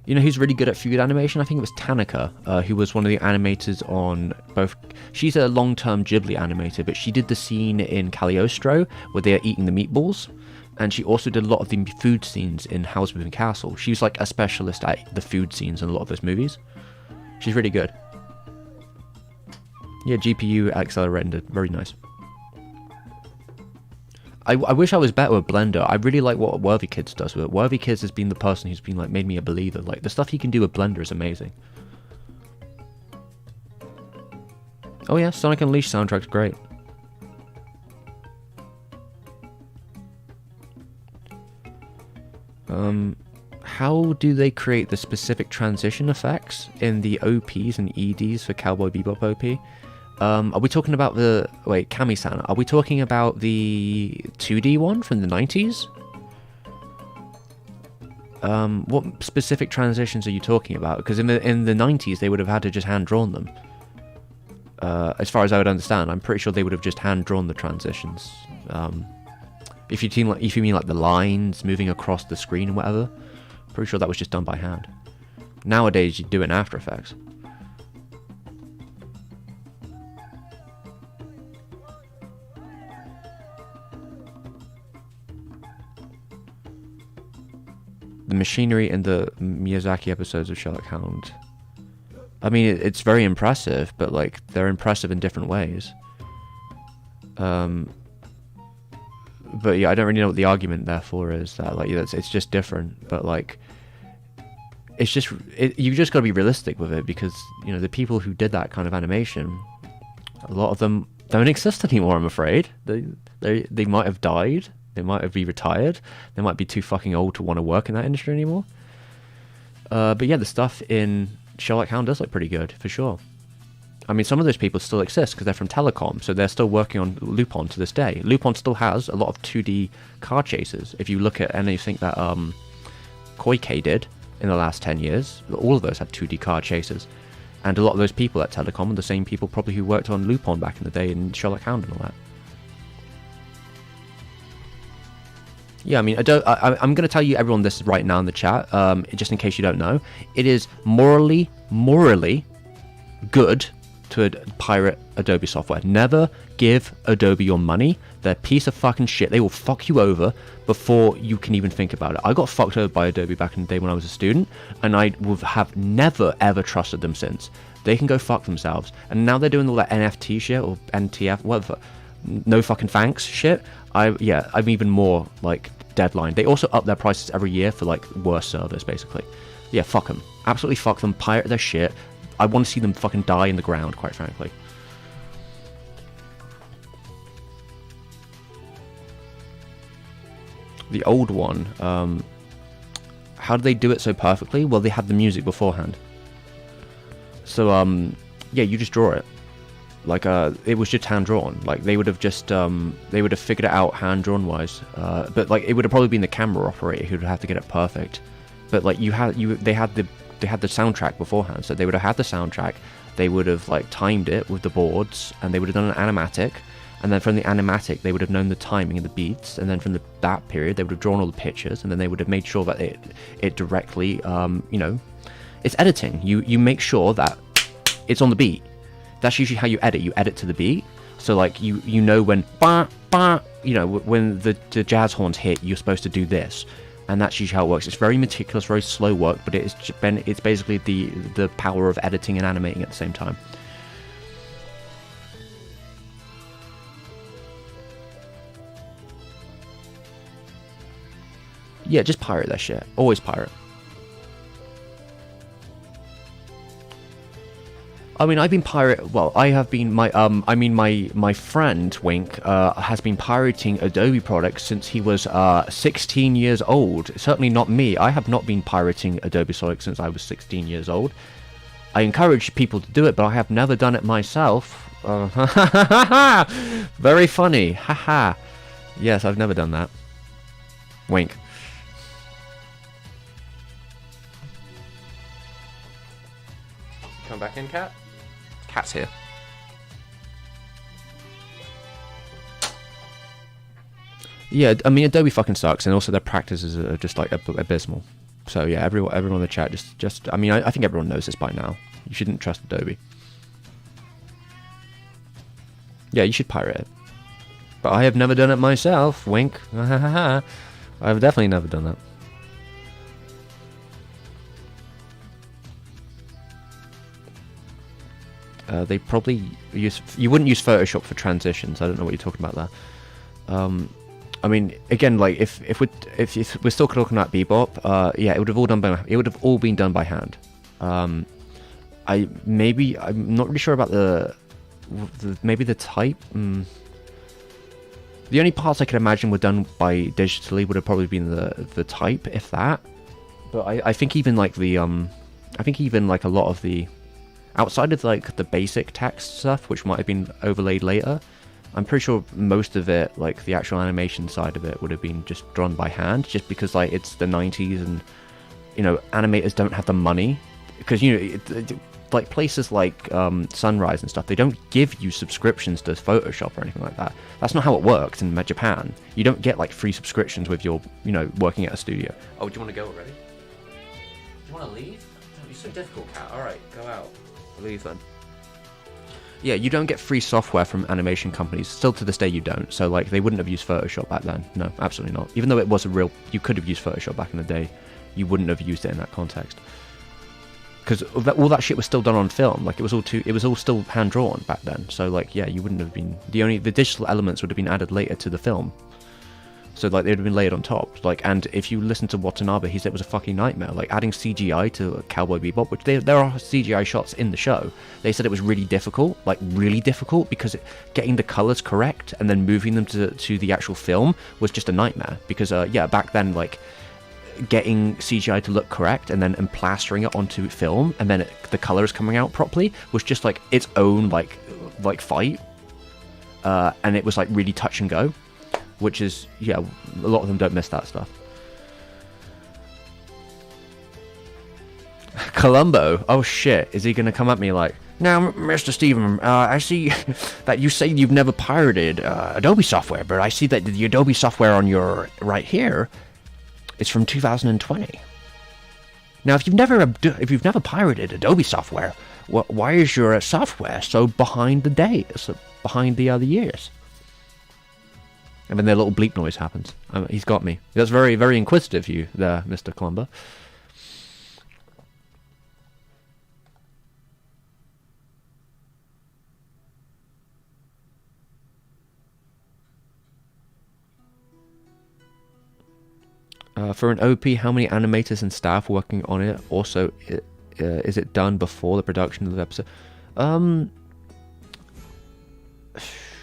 You know who's really good at food animation? I think it was Tanaka, who was one of the animators on both... She's a long-term Ghibli animator, but she did the scene in Cagliostro where they're eating the meatballs, and she also did a lot of the food scenes in Howl's Moving Castle. She's like a specialist at the food scenes in a lot of those movies. She's really good. Yeah, GPU accelerated, very nice. I wish I was better with Blender. I really like what Worthy Kids does with it. Worthy Kids has been the person who's been like made me a believer. Like the stuff he can do with Blender is amazing. Oh yeah, Sonic Unleashed soundtrack's great. How do they create the specific transition effects in the OPs and EDs for Cowboy Bebop OP? Are we talking about the... Wait, Kami-san. Are we talking about the 2D one from the 90s? What specific transitions are you talking about? Because in the 90s, they would have had to just hand-drawn them. As far as I would understand, I'm pretty sure they would have just hand-drawn the transitions. If you mean like the lines moving across the screen and whatever, pretty sure that was just done by hand. Nowadays, you do it in After Effects. The machinery in the Miyazaki episodes of Sherlock Holmes. I mean, it's very impressive, but like they're impressive in different ways. But yeah, I don't really know what the argument therefore is. That like it's just different, but like it's just you just got to be realistic with it, because you know the people who did that kind of animation, a lot of them don't exist anymore. I'm afraid they might have died. They might have retired. They might be too fucking old to want to work in that industry anymore. But yeah, the stuff in Sherlock Holmes does look pretty good, for sure. I mean, some of those people still exist because they're from Telecom, so they're still working on Lupin to this day. Lupin still has a lot of 2D car chases. If you look at anything that Koike did in the last 10 years, all of those had 2D car chases. And a lot of those people at Telecom are the same people probably who worked on Lupin back in the day in Sherlock Holmes and all that. Yeah, I mean, I'm going to tell you everyone this right now in the chat, just in case you don't know. It is morally good to pirate Adobe software. Never give Adobe your money. They're a piece of fucking shit. They will fuck you over before you can even think about it. I got fucked over by Adobe back in the day when I was a student, and I would have never ever trusted them since. They can go fuck themselves. And now they're doing all that NFT shit, or NTF, whatever. No fucking thanks shit. I'm even more like Deadline. They also up their prices every year for like worse service, basically. Yeah, fuck them. Absolutely fuck them. Pirate their shit. I want to see them fucking die in the ground, quite frankly. The old one, how did they do it so perfectly? Well, they had the music beforehand. So yeah, you just draw it. Like it was just hand drawn. Like they would have just they would have figured it out hand drawn wise. But like it would have probably been the camera operator who would have to get it perfect. But like they had the soundtrack beforehand, so they would have had the soundtrack. They would have like timed it with the boards, and they would have done an animatic. And then from the animatic, they would have known the timing and the beats. And then from that period, they would have drawn all the pictures, and then they would have made sure that it directly, you know, it's editing. You make sure that it's on the beat. That's usually how you edit. You edit to the beat. So like you know when bah, bah, you know, when the jazz horns hit, you're supposed to do this. And that's usually how it works. It's very meticulous, very slow work, but it's basically the power of editing and animating at the same time. Yeah, just pirate that shit. Always pirate. I mean, I've been I have been my friend Wink has been pirating Adobe products since he was 16 years old. Certainly not me. I have not been pirating Adobe Sonic since I was 16 years old. I encourage people to do it, but I have never done it myself. Very funny. Haha. Yes, I've never done that. Wink. Come back in, cat. Cat's here. Yeah, I mean, Adobe fucking sucks, and also their practices are just like abysmal. So yeah, everyone in the chat just I mean, I think everyone knows this by now. You shouldn't trust Adobe. Yeah, you should pirate it. But I have never done it myself. Wink. I've definitely never done that. They probably you wouldn't use Photoshop for transitions. I don't know what you're talking about there. I mean, again, like if we're still talking about Bebop, yeah, it would have all been done by hand. I'm not really sure about maybe the type. The only parts I could imagine were done by digitally would have probably been the type, if that. But I think even like a lot of the outside of like the basic text stuff, which might have been overlaid later, I'm pretty sure most of it, like the actual animation side of it, would have been just drawn by hand, just because like it's the 90s and, you know, animators don't have the money, because, you know, like places like Sunrise and stuff, they don't give you subscriptions to Photoshop or anything like that. That's not how it works in Japan. You don't get like free subscriptions with your, you know, working at a studio. Oh, do you want to go already? Do you want to leave? Don't be so difficult, cat. Alright, go out. Leave then. Yeah, you don't get free software from animation companies. Still to this day you don't. So like they wouldn't have used Photoshop back then. No, absolutely not. Even though it was you could have used Photoshop back in the day, you wouldn't have used it in that context. Because all that shit was still done on film. Like it was all still hand drawn back then. So like yeah, you wouldn't have been the digital elements would have been added later to the film. So like they would have been layered on top. Like, and if you listen to Watanabe, he said it was a fucking nightmare. Like adding CGI to Cowboy Bebop, which there are CGI shots in the show. They said it was really difficult, like really difficult, because getting the colors correct and then moving them to the actual film was just a nightmare. Because yeah, back then like getting CGI to look correct and then plastering it onto film and then the colors coming out properly was just like its own like fight, and it was like really touch and go. Which is, yeah, a lot of them don't miss that stuff. Columbo? Oh shit, is he gonna come at me like, now, Mr. Steven, I see that you say you've never pirated Adobe software, but I see that the Adobe software on your right here is from 2020. Now, if you've never pirated Adobe software, why is your software so behind the days, behind the other years? And then their little bleep noise happens. He's got me. That's very, very inquisitive, you there, Mr. Columbo. For an OP, how many animators and staff working on it? Also, is it done before the production of the episode?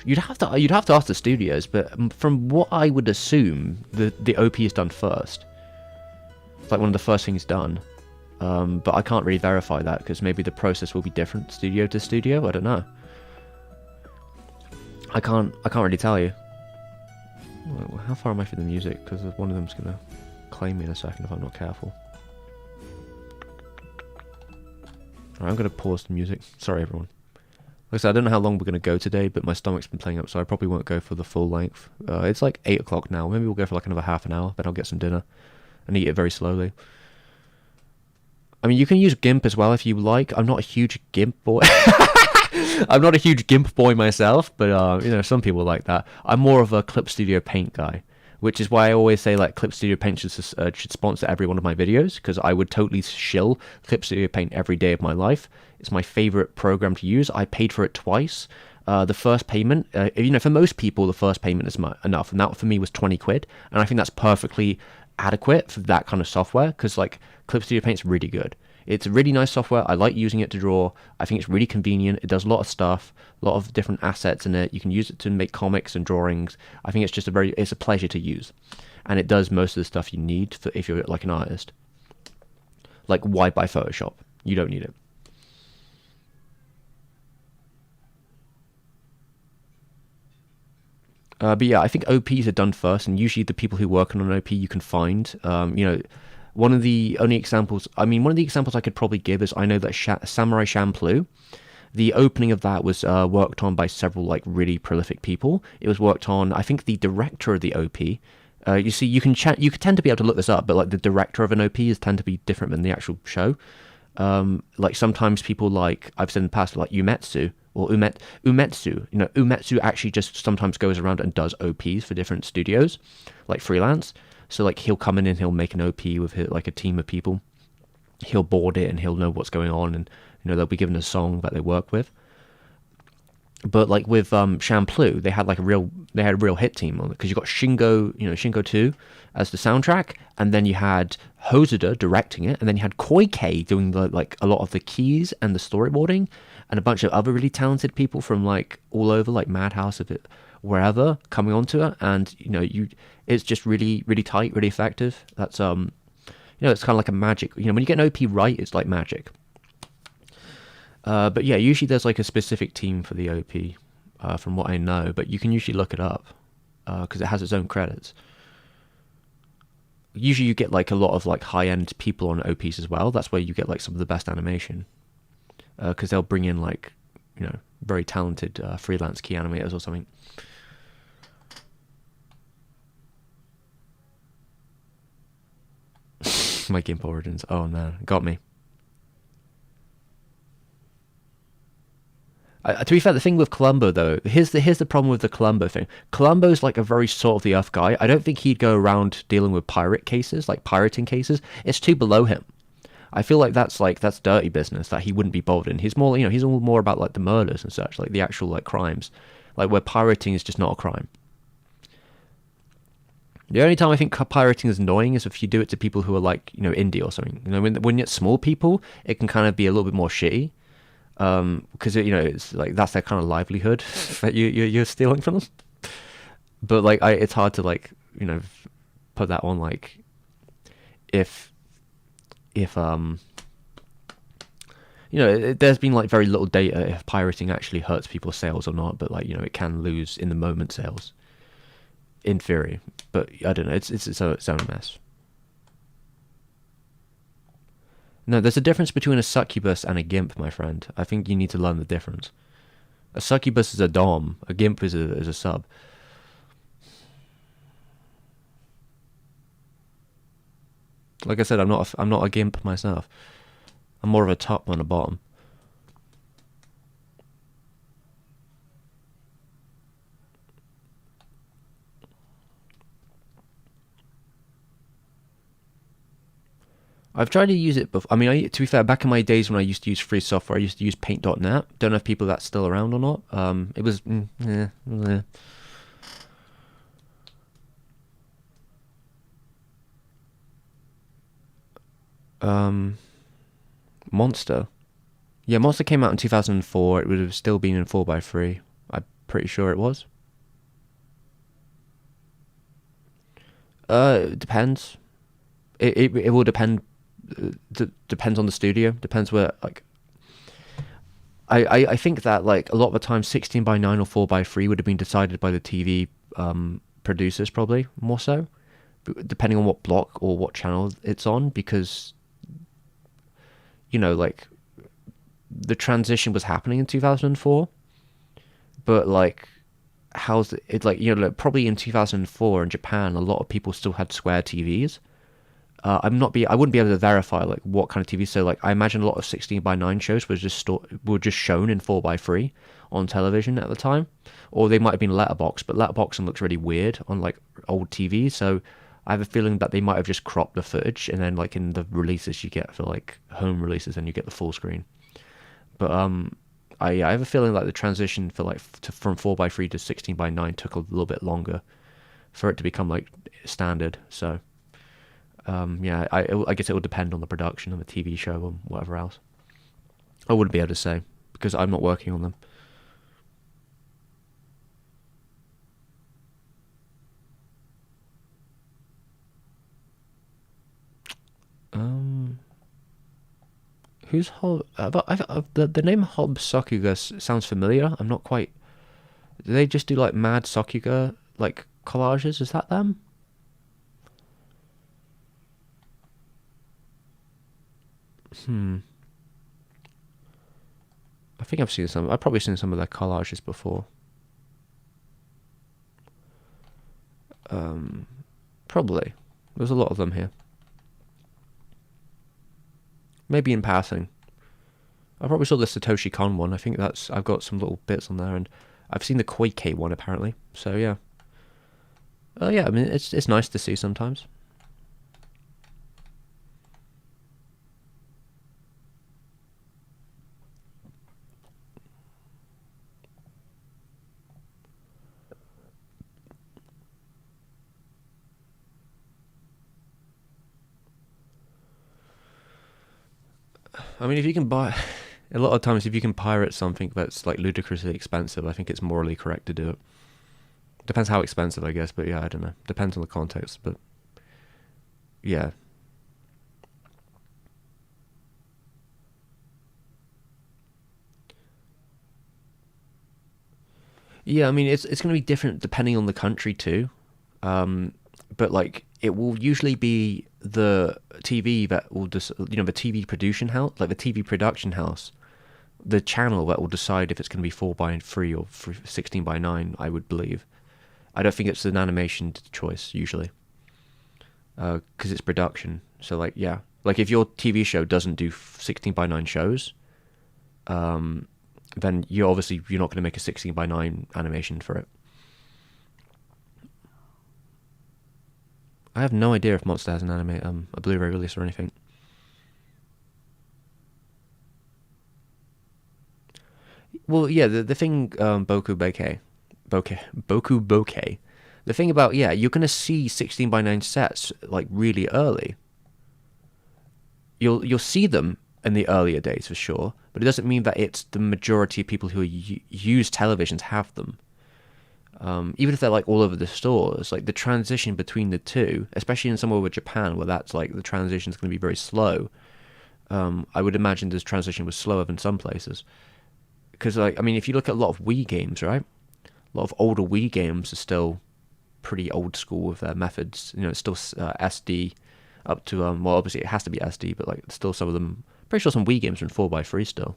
You'd have to ask the studios, but from what I would assume, the OP is done first. It's like one of the first things done. But I can't really verify that because maybe the process will be different studio to studio. I don't know. I can't really tell you. How far am I through the music? Because one of them's gonna claim me in a second if I'm not careful. Alright, I'm gonna pause the music. Sorry, everyone. Like I said, I don't know how long we're gonna go today, but my stomach's been playing up, so I probably won't go for the full length. It's like 8 o'clock now. Maybe we'll go for like another half an hour. Then I'll get some dinner and eat it very slowly. I mean, you can use GIMP as well if you like. I'm not a huge GIMP boy. I'm not a huge GIMP boy myself, but you know, some people like that. I'm more of a Clip Studio Paint guy, which is why I always say like Clip Studio Paint should sponsor every one of my videos, because I would totally shill Clip Studio Paint every day of my life. It's my favorite program to use. I paid for it twice. The first payment, you know, for most people, the first payment is enough, and that for me was 20 quid, and I think that's perfectly adequate for that kind of software, because like Clip Studio Paint's really good. It's a really nice software. I like using it to draw. I think it's really convenient. It does a lot of stuff, a lot of different assets in it. You can use it to make comics and drawings. I think it's just it's a pleasure to use, and it does most of the stuff you need for if you're like an artist. Like, why buy Photoshop? You don't need it. But yeah, I think OPs are done first, and usually the people who work on an OP you can find. You know, one of the examples I could probably give is I know that Samurai Champloo, the opening of that was worked on by several like really prolific people. It was worked on, I think the director of the OP. You see, you can tend to be able to look this up, but like the director of an OP tend to be different than the actual show. Like sometimes people, like I've said in the past, like Umetsu or Umetsu. You know, Umetsu actually just sometimes goes around and does OPs for different studios, like freelance. So like he'll come in and he'll make an OP with like a team of people. He'll board it and he'll know what's going on, and you know they'll be given a song that they work with. But like with Champloo, they had a real hit team on it, because you got Shingo 2 as the soundtrack, and then you had Hosoda directing it, and then you had Koike doing like a lot of the keys and the storyboarding, and a bunch of other really talented people from like all over, like Madhouse, of it, wherever, coming onto it, and you know it's just really really tight, really effective. That's you know, it's kind of like a magic. You know, when you get an OP right, it's like magic. But yeah, usually there's like a specific team for the OP, from what I know, but you can usually look it up, because it has its own credits. Usually you get like a lot of like high-end people on OPs as well. That's where you get like some of the best animation, because they'll bring in like, you know, very talented freelance key animators or something. My GIMP origins. Oh man, got me. To be fair, the thing with Columbo though, here's the problem with the Columbo thing. Columbo's like a very salt of the earth guy. I don't think he'd go around dealing with pirate cases, like pirating cases. It's too below him. I feel like that's dirty business that he wouldn't be bothered in. He's more, you know, he's all more about like the murders and such, like the actual like crimes, like where pirating is just not a crime. The only time I think pirating is annoying is if you do it to people who are like, you know, indie or something. You know, when it's small people, it can kind of be a little bit more shitty. Because you know, it's like that's their kind of livelihood that you're stealing from them. But like, it's hard to like, you know, put that on like if you know, there's been like very little data if pirating actually hurts people's sales or not, but like, you know, it can lose in the moment sales in theory. But I don't know, it's its own mess. No, there's a difference between a succubus and a gimp, my friend. I think you need to learn the difference. A succubus is a dom. A gimp is a sub. Like I said, I'm not a gimp myself. I'm more of a top than a bottom. I've tried to use it before. I mean, to be fair, back in my days when I used to use free software, I used to use Paint.net. Don't know if people that's still around or not. It was, yeah. Monster. Yeah, Monster came out in 2004. It would have still been in 4x3. I'm pretty sure it was. It depends. It will depend. Depends on the studio. Depends where like. I think that like a lot of the time 16:9 or 4:3 would have been decided by the TV producers probably more so, depending on what block or what channel it's on, because like the transition was happening in 2004, but like how's it like like, probably in 2004 in Japan a lot of people still had square TVs. I wouldn't be able to verify like what kind of TV. So like I imagine a lot of 16:9 shows were just shown in 4:3 on television at the time, or they might have been letterbox, but letterboxing looks really weird on like old TV. So I have a feeling that they might have just cropped the footage, and then like in the releases you get for like home releases, and you get the full screen. But I have a feeling like the transition for like from 4:3 to 16:9 took a little bit longer for it to become like standard. So. Yeah, I guess it would depend on the production of the TV show and whatever else. I wouldn't be able to say because I'm not working on them. Um, who's Hob? The name Hob Sokuga sounds familiar. I'm not quite. Do they just do like mad Sokuga like collages? Is that them? Hmm. I think I've seen some. I've probably seen some of their collages before. Probably. There's a lot of them here. Maybe in passing. I probably saw the Satoshi Kon one. I think I've got some little bits on there, and I've seen the Koike one apparently. So yeah. Oh yeah. I mean, it's nice to see sometimes. I mean, if you can buy, a lot of times if you can pirate something that's like ludicrously expensive, I think it's morally correct to do it. Depends how expensive, I guess, but yeah, I don't know. Depends on the context, but yeah. Yeah, I mean, it's going to be different depending on the country too. Um, but like it will usually be the TV that will just the TV production house, like the TV production house, the channel that will decide if it's going to be 4:3 or 16:9. I would believe. I don't think it's an animation choice usually, because it's production. So like yeah, like if your TV show doesn't do 16:9 shows, um, then you're not going to make a 16:9 animation for it. I have no idea if Monster has an anime a Blu-ray release or anything. Well, yeah, the thing Boku Bokeh. The thing about yeah, you're gonna see 16:9 sets like really early. You'll see them in the earlier days for sure, but it doesn't mean that it's the majority of people who use televisions have them. Even if they're like all over the stores, like the transition between the two, especially in somewhere with Japan where that's like the transition is going to be very slow. I would imagine this transition was slower than some places because like I mean if you look at a lot of Wii games, right? A lot of older Wii games are still pretty old school with their methods. It's still SD up to well obviously it has to be SD, but like still some of them. Pretty sure some Wii games are in 4:3 still,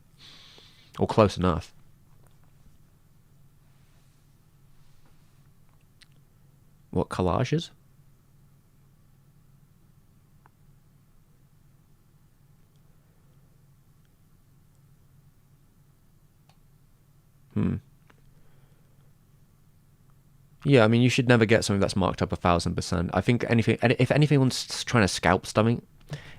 or close enough. What collages? Hmm. Yeah, I mean, you should never get something that's marked up 1,000%. I think if anyone's trying to scalp something,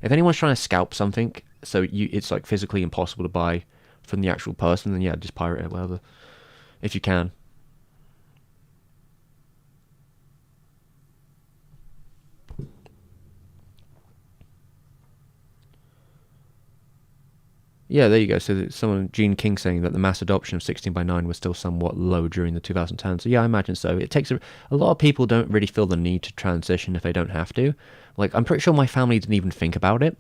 if anyone's trying to scalp something, so it's like physically impossible to buy from the actual person, then yeah, just pirate it, whatever, if you can. Yeah, there you go. So someone, Gene King, saying that the mass adoption of 16 by 9 was still somewhat low during the 2010s. So yeah, I imagine so. It takes a lot of people don't really feel the need to transition if they don't have to. Like, I'm pretty sure my family didn't even think about it,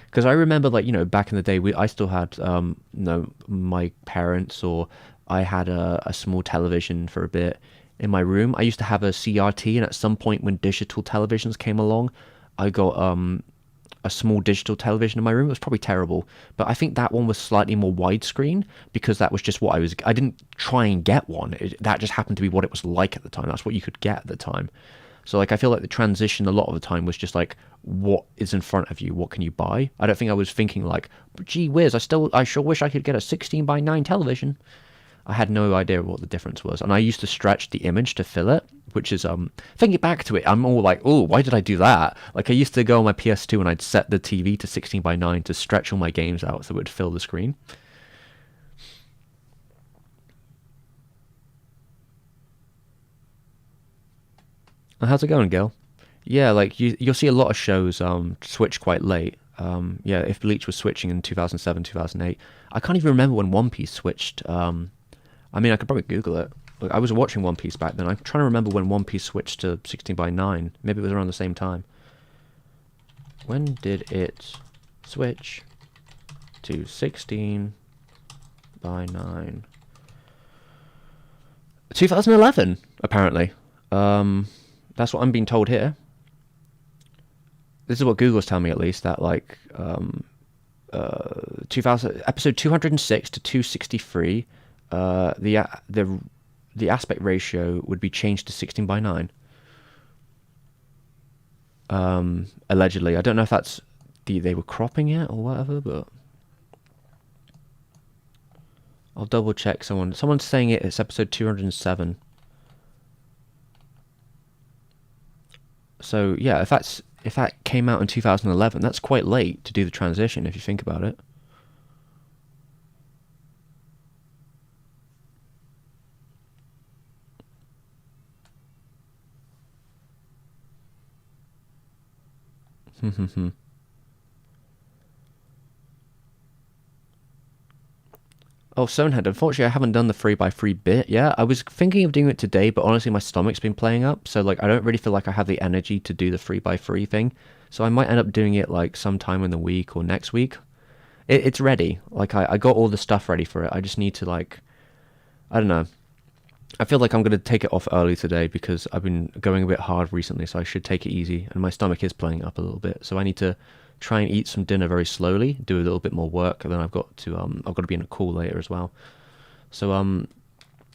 because I remember, like, back in the day, I still had my parents, or I had a small television for a bit in my room. I used to have a CRT, and at some point when digital televisions came along, I got a small digital television in my room. It was probably terrible, but I think that one was slightly more widescreen, because that was just what I didn't try and get one. That just happened to be what it was like at the time. That's what you could get at the time. So like, I feel like the transition a lot of the time was just like, what is in front of you? What can you buy? I don't think I was thinking like, gee whiz, I sure wish I could get a 16 by 9 television. I had no idea what the difference was, and I used to stretch the image to fill it, which is thinking back to it, I'm all like, oh, why did I do that? Like, I used to go on my PS2 and I'd set the TV to 16 by 9 to stretch all my games out so it would fill the screen. How's it going, Gil? Yeah, like you'll see a lot of shows switch quite late. Yeah, if Bleach was switching in 2007, 2008, I can't even remember when One Piece switched. I mean, I could probably Google it. Like, I was watching One Piece back then. I'm trying to remember when One Piece switched to 16 by 9. Maybe it was around the same time. When did it switch to 16 by 9? 2011, apparently. That's what I'm being told here. This is what Google's telling me, at least, that like 2000 episode 206 to 263, the aspect ratio would be changed to 16 by 9. Allegedly, I don't know if that's they were cropping it or whatever, but I'll double check. Someone's saying it's episode 207. So yeah, if that came out in 2011, that's quite late to do the transition if you think about it. Oh, Stonehead, unfortunately I haven't done the 3 by 3 bit yet. I was thinking of doing it today, but honestly my stomach's been playing up, so like I don't really feel like I have the energy to do the 3 by 3 thing. So I might end up doing it like sometime in the week or next week. It's ready. Like I got all the stuff ready for it. I just need to like, I don't know. I feel like I'm going to take it off early today because I've been going a bit hard recently, so I should take it easy. And my stomach is playing up a little bit, so I need to try and eat some dinner very slowly, do a little bit more work, and then I've got to be in a call later as well. So I'm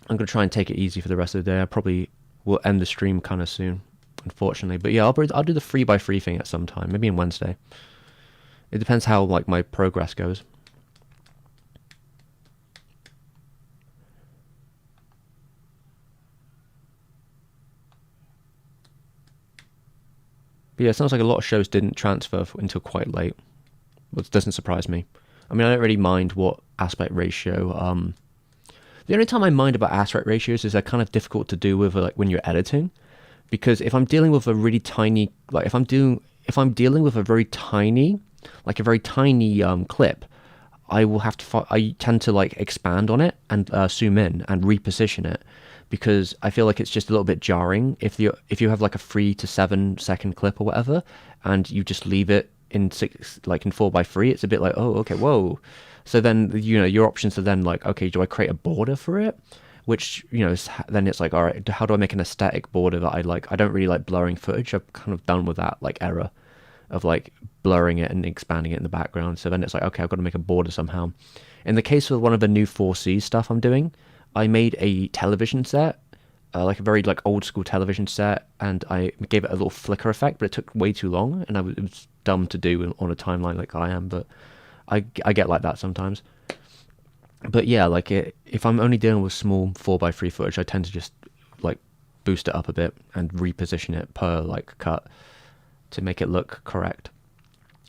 going to try and take it easy for the rest of the day. I probably will end the stream kind of soon, unfortunately. But yeah, I'll do the 3 by 3 thing at some time, maybe on Wednesday. It depends how like my progress goes. But yeah, it sounds like a lot of shows didn't transfer until quite late, which doesn't surprise me. I mean, I don't really mind what aspect ratio. The only time I mind about aspect ratios is they're kind of difficult to do with like when you're editing, because if I'm dealing with a really tiny, like if I'm dealing with a very tiny, like a very tiny clip, I tend to like expand on it and zoom in and reposition it, because I feel like it's just a little bit jarring if you have like a 3 to 7 second clip or whatever, and you just leave it in 4 by 3. It's a bit like, oh, okay, whoa. So then your options are then like, okay, do I create a border for it? Which then it's like, all right, how do I make an aesthetic border that I like? I don't really like blurring footage. I've kind of done with that like error of like blurring it and expanding it in the background. So then it's like, okay, I've got to make a border somehow. In the case of one of the new 4C stuff I'm doing, I made a television set, like a very like old school television set, and I gave it a little flicker effect, but it took way too long, and it was dumb to do on a timeline like I am, but I get like that sometimes. But yeah, like if I'm only dealing with small 4 by 3 footage, I tend to just like boost it up a bit and reposition it per like cut to make it look correct,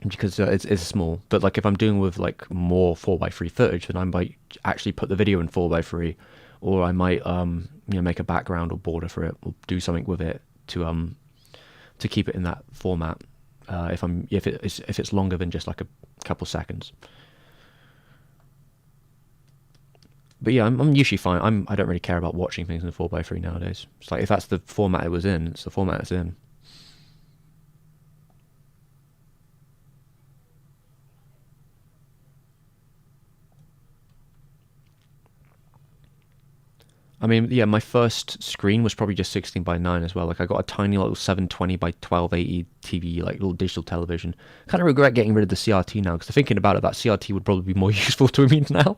because it's small. But like if I'm doing with like more 4 by 3 footage, then I might actually put the video in 4 by 3, or I might make a background or border for it, or do something with it to keep it in that format. If it's longer than just like a couple seconds. But yeah, I'm usually fine. I don't really care about watching things in 4x3 nowadays. It's like if that's the format it was in, it's the format it's in. I mean, yeah, my first screen was probably just 16 by 9 as well. Like I got a tiny little 720 by 1280 TV, like little digital television. Kind of regret getting rid of the CRT now because thinking about it, that CRT would probably be more useful to me now.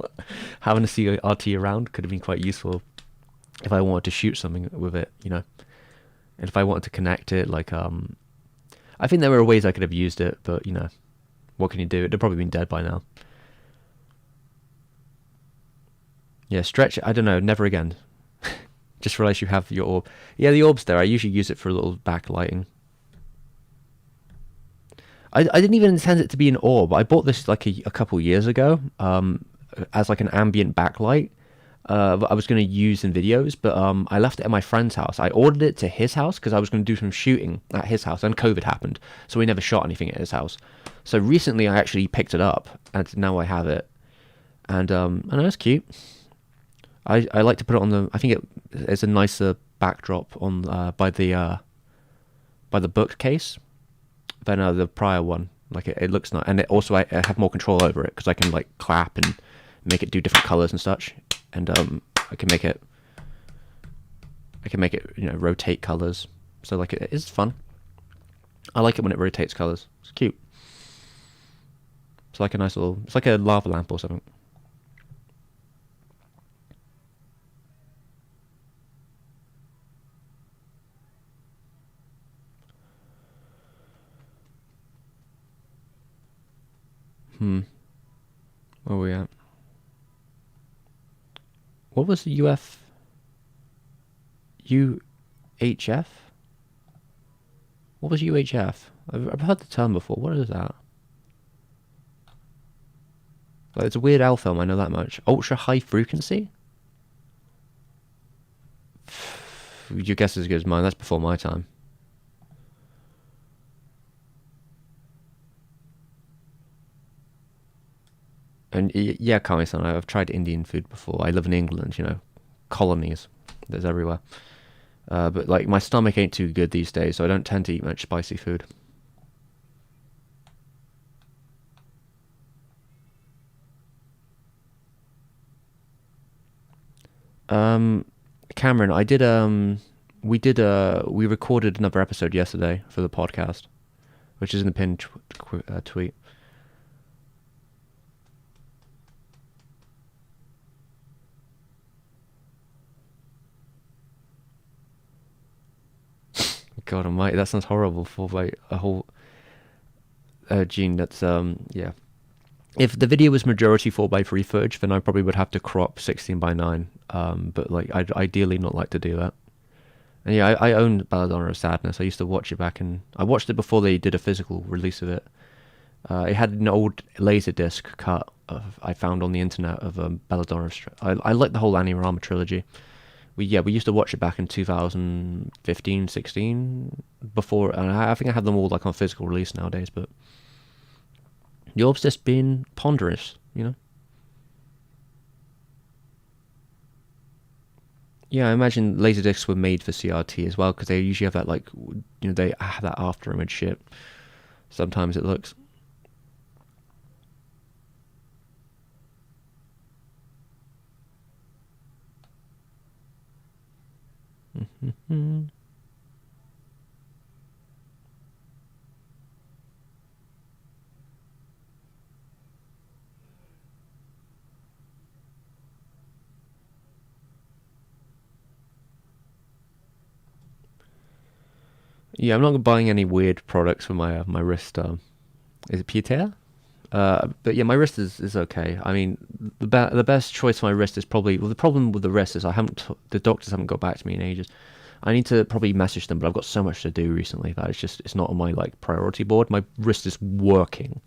Having a CRT around could have been quite useful if I wanted to shoot something with it, you know. And if I wanted to connect it, like I think there were ways I could have used it, but you know, what can you do? It'd have probably been dead by now. Yeah, stretch. I don't know. Never again. Just realised you have your orb. Yeah, the orb's there. I usually use it for a little backlighting. I didn't even intend it to be an orb. I bought this like a couple years ago as like an ambient backlight. I was going to use in videos, but I left it at my friend's house. I ordered it to his house because I was going to do some shooting at his house, and COVID happened, so we never shot anything at his house. So recently, I actually picked it up, and now I have it, and I know it's cute. I like to put it on the. I think it's a nicer backdrop on by the bookcase than the prior one. Like it looks nice, and it also I have more control over it because I can like clap and make it do different colors and such, and I can make it rotate colors. So like it is fun. I like it when it rotates colors. It's cute. It's like a nice little. It's like a lava lamp or something. Where are we at? What was the UHF? What was UHF? I've heard the term before. What is that? Like, it's a Weird Al film, I know that much. Ultra high frequency? Your guess is as good as mine. That's before my time. And yeah, Kami-san, I've tried Indian food before. I live in England, you know, colonies. There's everywhere. But like my stomach ain't too good these days, so I don't tend to eat much spicy food. Cameron, we recorded another episode yesterday for the podcast, which is in the pinned tweet. God almighty, that sounds horrible for like a whole Gene. That's yeah. If the video was majority 4x3 footage, then I probably would have to crop 16 by 9. But like I'd ideally not like to do that. And yeah, I own Belladonna of Sadness. I used to watch it back, and I watched it before they did a physical release of it. It had an old Laserdisc cut I found on the internet of Belladonna of I like the whole Annie-Rama trilogy. We used to watch it back in 2015, 16 before, and I think I have them all like on physical release nowadays. But the orb's just been ponderous, you know. Yeah, I imagine Laserdiscs were made for CRT as well because they usually have that like they have that after image shit. Sometimes it looks. Yeah, I'm not buying any weird products for my wrist. Is it Pieter? But yeah, my wrist is okay. I mean, the best choice for my wrist is probably the problem with the wrist is the doctors haven't got back to me in ages. I need to probably message them, but I've got so much to do recently that it's not on my like priority board. My wrist is working.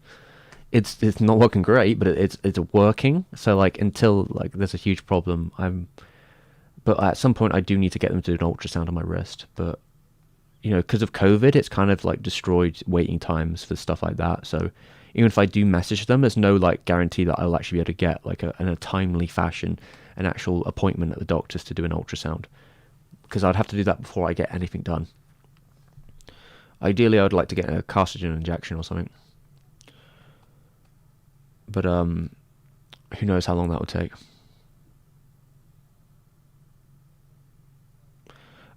It's not working great, but it's working. So like until like there's a huge problem, but at some point I do need to get them to do an ultrasound on my wrist. But because of COVID, it's kind of like destroyed waiting times for stuff like that. So even if I do message them, there's no like guarantee that I'll actually be able to get like in a timely fashion an actual appointment at the doctor's to do an ultrasound, because I'd have to do that before I get anything done. Ideally, I would like to get a carcinogen injection or something, but who knows how long that would take.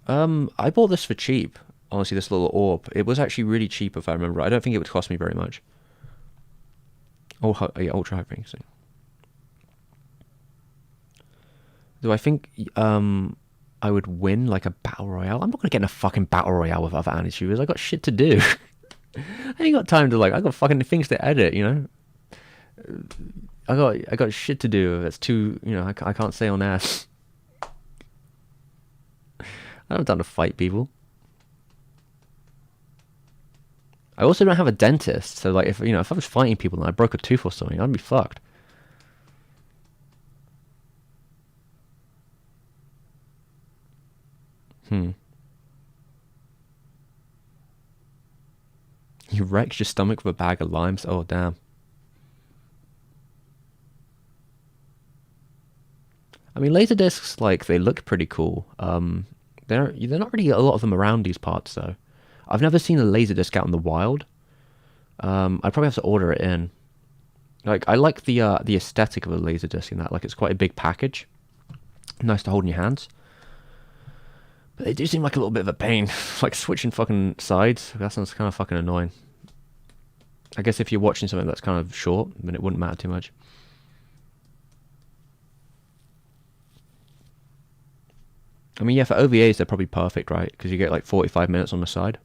I bought this for cheap. Honestly, this little orb. It was actually really cheap, if I remember. I don't think it would cost me very much. Oh, yeah, ultra high frequency. Do I think I would win like a battle royale? I'm not gonna get in a fucking battle royale with other anti-shooters. I got shit to do. I ain't got time to I got fucking things to edit. You know. I got shit to do. It's too. I can't stay on ass. I don't have time to fight people. I also don't have a dentist, so if I was fighting people and I broke a tooth or something, I'd be fucked. You wrecked your stomach with a bag of limes? Oh, damn. I mean, laser discs, they look pretty cool. They're not really a lot of them around these parts, though. I've never seen a laser disc out in the wild. I'd probably have to order it in. I like the aesthetic of a laser disc in that. It's quite a big package. Nice to hold in your hands. But they do seem like a little bit of a pain. Switching fucking sides. That sounds kind of fucking annoying. I guess if you're watching something that's kind of short, then it wouldn't matter too much. I mean, yeah, for OVAs, they're probably perfect, right? Because you get 45 minutes on the side.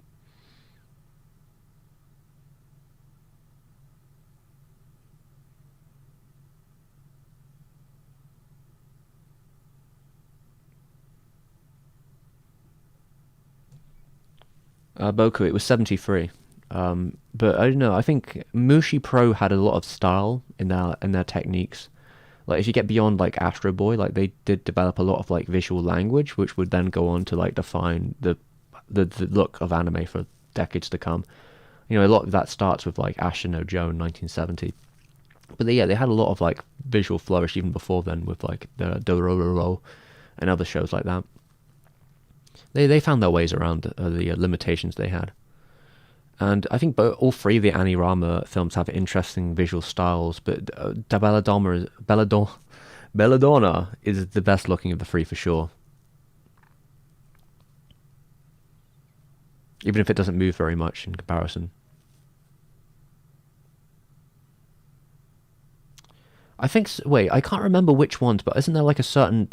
Boku, it was 73. But I don't know. I think Mushi Pro had a lot of style in their techniques. If you get beyond Astro Boy, they did develop a lot of visual language, which would then go on to define the look of anime for decades to come. A lot of that starts with Ashton no Joe in 1970. But they had a lot of visual flourish even before then with the Dororo and other shows like that. They found their ways around the limitations they had. And I think all three of the Anime films have interesting visual styles, but Belladonna is the best looking of the three for sure. Even if it doesn't move very much in comparison. I think... Wait, I can't remember which ones, but isn't there a certain...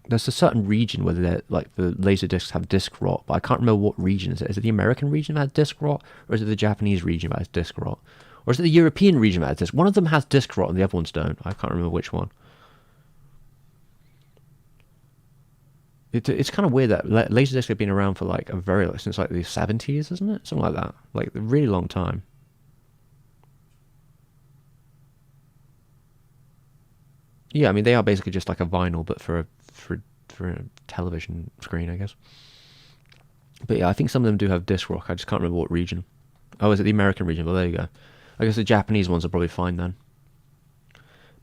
there's a certain region where the laser discs have disc rot, but I can't remember what region is it. Is it the American region that has disc rot, or is it the Japanese region that has disc rot, or is it the European region that has disc? One of them has disc rot and the other ones don't. I can't remember which one. It's kind of weird that laser discs have been around for a very since the 70s, isn't it? Something like that, a really long time. Yeah, I mean they are basically just a vinyl, but for a television screen, I guess. But yeah, I think some of them do have disc rock. I just can't remember what region. Oh, is it the American region? Well, there you go. I guess the Japanese ones are probably fine then.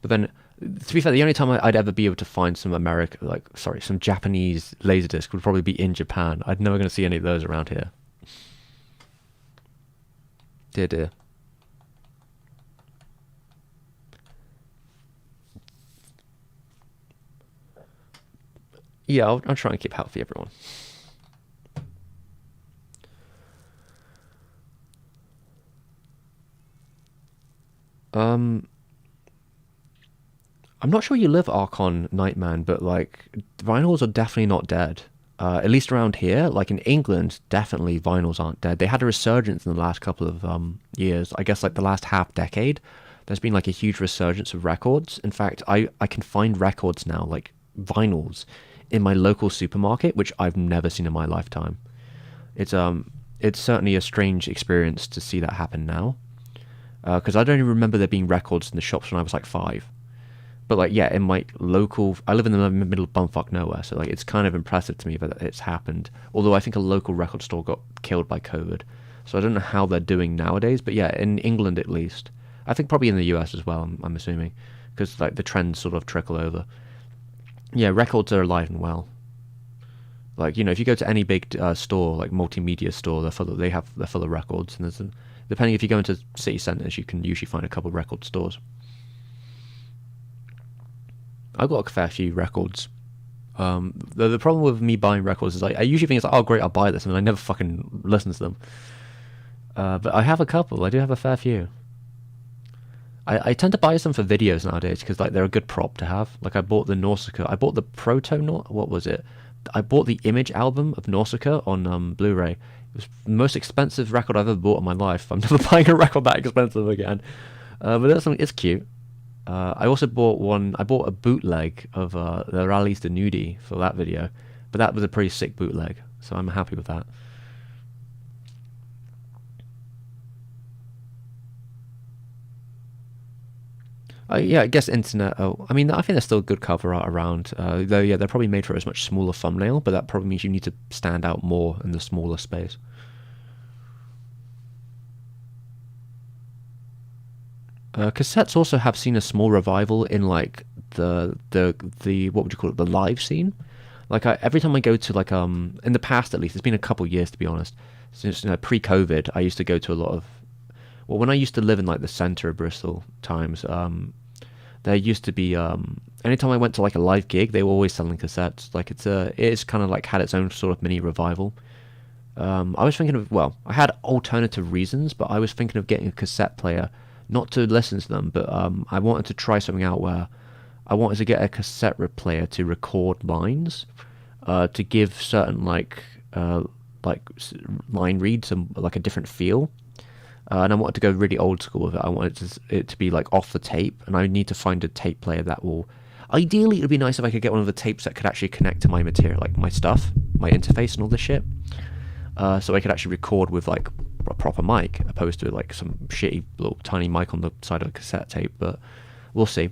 But then, to be fair, the only time I'd ever be able to find some some Japanese Laserdisc would probably be in Japan. I'd never going to see any of those around here. Dear, dear. Yeah, I'll try and keep healthy, everyone. I'm not sure you live, Archon Nightman, but vinyls are definitely not dead. At least around here, in England, definitely vinyls aren't dead. They had a resurgence in the last couple of years. I guess the last half decade, there's been a huge resurgence of records. In fact, I can find records now, vinyls, in my local supermarket, which I've never seen in my lifetime. It's certainly a strange experience to see that happen now, because I don't even remember there being records in the shops when I was 5. But yeah, in my local, I live in the middle of bumfuck nowhere, so it's kind of impressive to me that it's happened. Although I think a local record store got killed by COVID, so I don't know how they're doing nowadays. But yeah, in England at least, I think probably in the US as well. I'm assuming, because the trends sort of trickle over. Yeah, records are alive and well. Like, you know, if you go to any big store, like multimedia store, they're full of records. And depending if you go into city centres, you can usually find a couple of record stores. I've got a fair few records. The problem with me buying records is I usually think it's like, oh great, I'll buy this, and I never fucking listen to them. But I have a couple. I do have a fair few. I tend to buy some for videos nowadays because like they're a good prop to have. Like I bought the Nausicaa. I bought the what was it? I bought the Image album of Nausicaa on Blu-ray. It was the most expensive record I've ever bought in my life. I'm never buying a record that expensive again. But that's something. It's cute. I also bought one. I bought a bootleg of the Rallies de Nudie for that video, but that was a pretty sick bootleg, so I'm happy with that. Yeah, I guess internet. Oh, I mean, I think there's still good cover art around. Though, yeah, they're probably made for a much smaller thumbnail, but that probably means you need to stand out more in the smaller space. Cassettes also have seen a small revival in like the what would you call it, the live scene. Like every time I go to like in the past at least, it's been a couple of years to be honest. Since pre-COVID, I used to go to a lot of when I used to live in like the centre of Bristol times, there used to be anytime I went to like a live gig, they were always selling cassettes. Like it's kind of like had its own sort of mini revival. I was thinking of I had alternative reasons, but I was thinking of getting a cassette player, not to listen to them, but I wanted to try something out where I wanted to get a cassette player to record lines, to give certain line reads and like a different feel. And I wanted to go really old school with it. I wanted it to be like off the tape, and I need to find a tape player that will. Ideally, it would be nice if I could get one of the tapes that could actually connect to my material, like my stuff, my interface, and all this shit. So I could actually record with like a proper mic, opposed to like some shitty little tiny mic on the side of a cassette tape. But we'll see.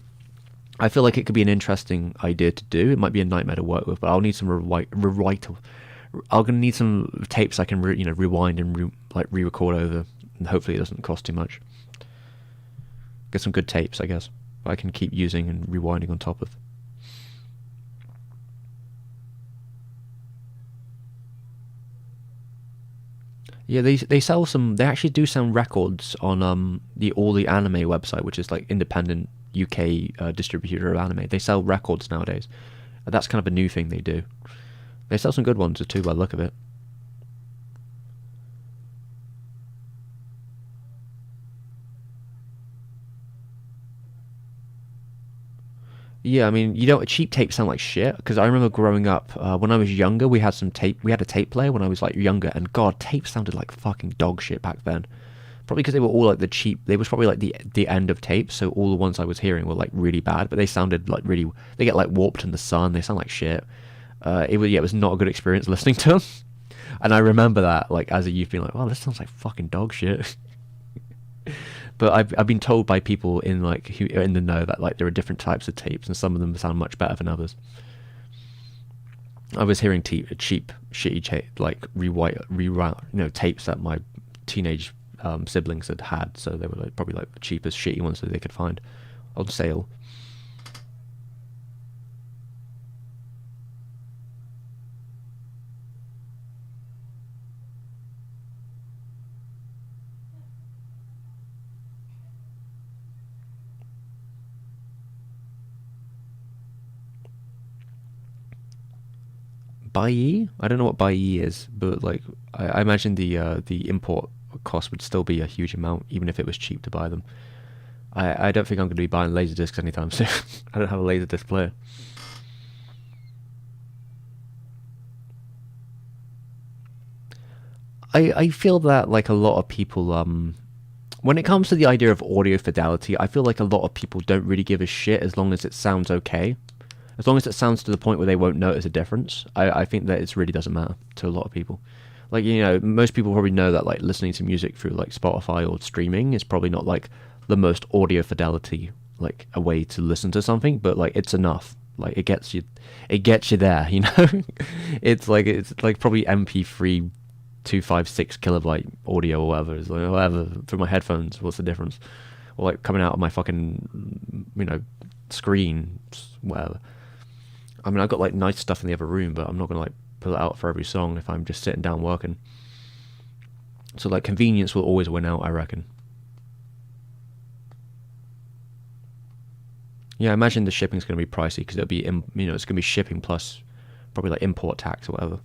I feel like it could be an interesting idea to do. It might be a nightmare to work with, but I'll need some I'm gonna need some tapes I can rewind and re-record over, and hopefully it doesn't cost too much. Get some good tapes, I guess, I can keep using and rewinding on top of. Yeah, they sell some. They actually do sell records on the All the Anime website, which is like independent UK distributor of anime. They sell records nowadays. That's kind of a new thing they do. They sell some good ones too, by the look of it. Yeah, I mean, cheap tapes sound like shit. Because I remember growing up, when I was younger, we had some tape. We had a tape player when I was like younger, and God, tapes sounded like fucking dog shit back then. Probably because they were all like the cheap. They was probably like the end of tapes, so all the ones I was hearing were like really bad. But they sounded like really. They get like warped in the sun. They sound like shit. It was not a good experience listening to them. And I remember that like as a youth being like, "Wow, this sounds like fucking dog shit." But I've been told by people in like who are in the know that like there are different types of tapes, and some of them sound much better than others. I was hearing cheap, shitty like rewrite tapes that my teenage siblings had, so they were like, probably like the cheapest shitty ones that they could find on sale. Buyee? I don't know what Buyee is, but like I imagine the import cost would still be a huge amount, even if it was cheap to buy them. I don't think I'm going to be buying Laserdiscs anytime soon. I don't have a Laserdisc player. I feel that like a lot of people when it comes to the idea of audio fidelity, I feel like a lot of people don't really give a shit as long as it sounds okay. As long as it sounds to the point where they won't notice a difference, I think that it really doesn't matter to a lot of people. Like, most people probably know that like listening to music through like Spotify or streaming is probably not like the most audio fidelity like a way to listen to something, but like it's enough. Like it gets you there, it's like probably MP3 256 kilobyte audio or whatever. It's like whatever through my headphones. What's the difference? Or like coming out of my fucking screen, whatever. I mean, I've got like nice stuff in the other room, but I'm not gonna like pull it out for every song if I'm just sitting down working. So like convenience will always win out, I reckon. Yeah, I imagine the shipping's going to be pricey because it'll be, it's going to be shipping plus probably like import tax or whatever.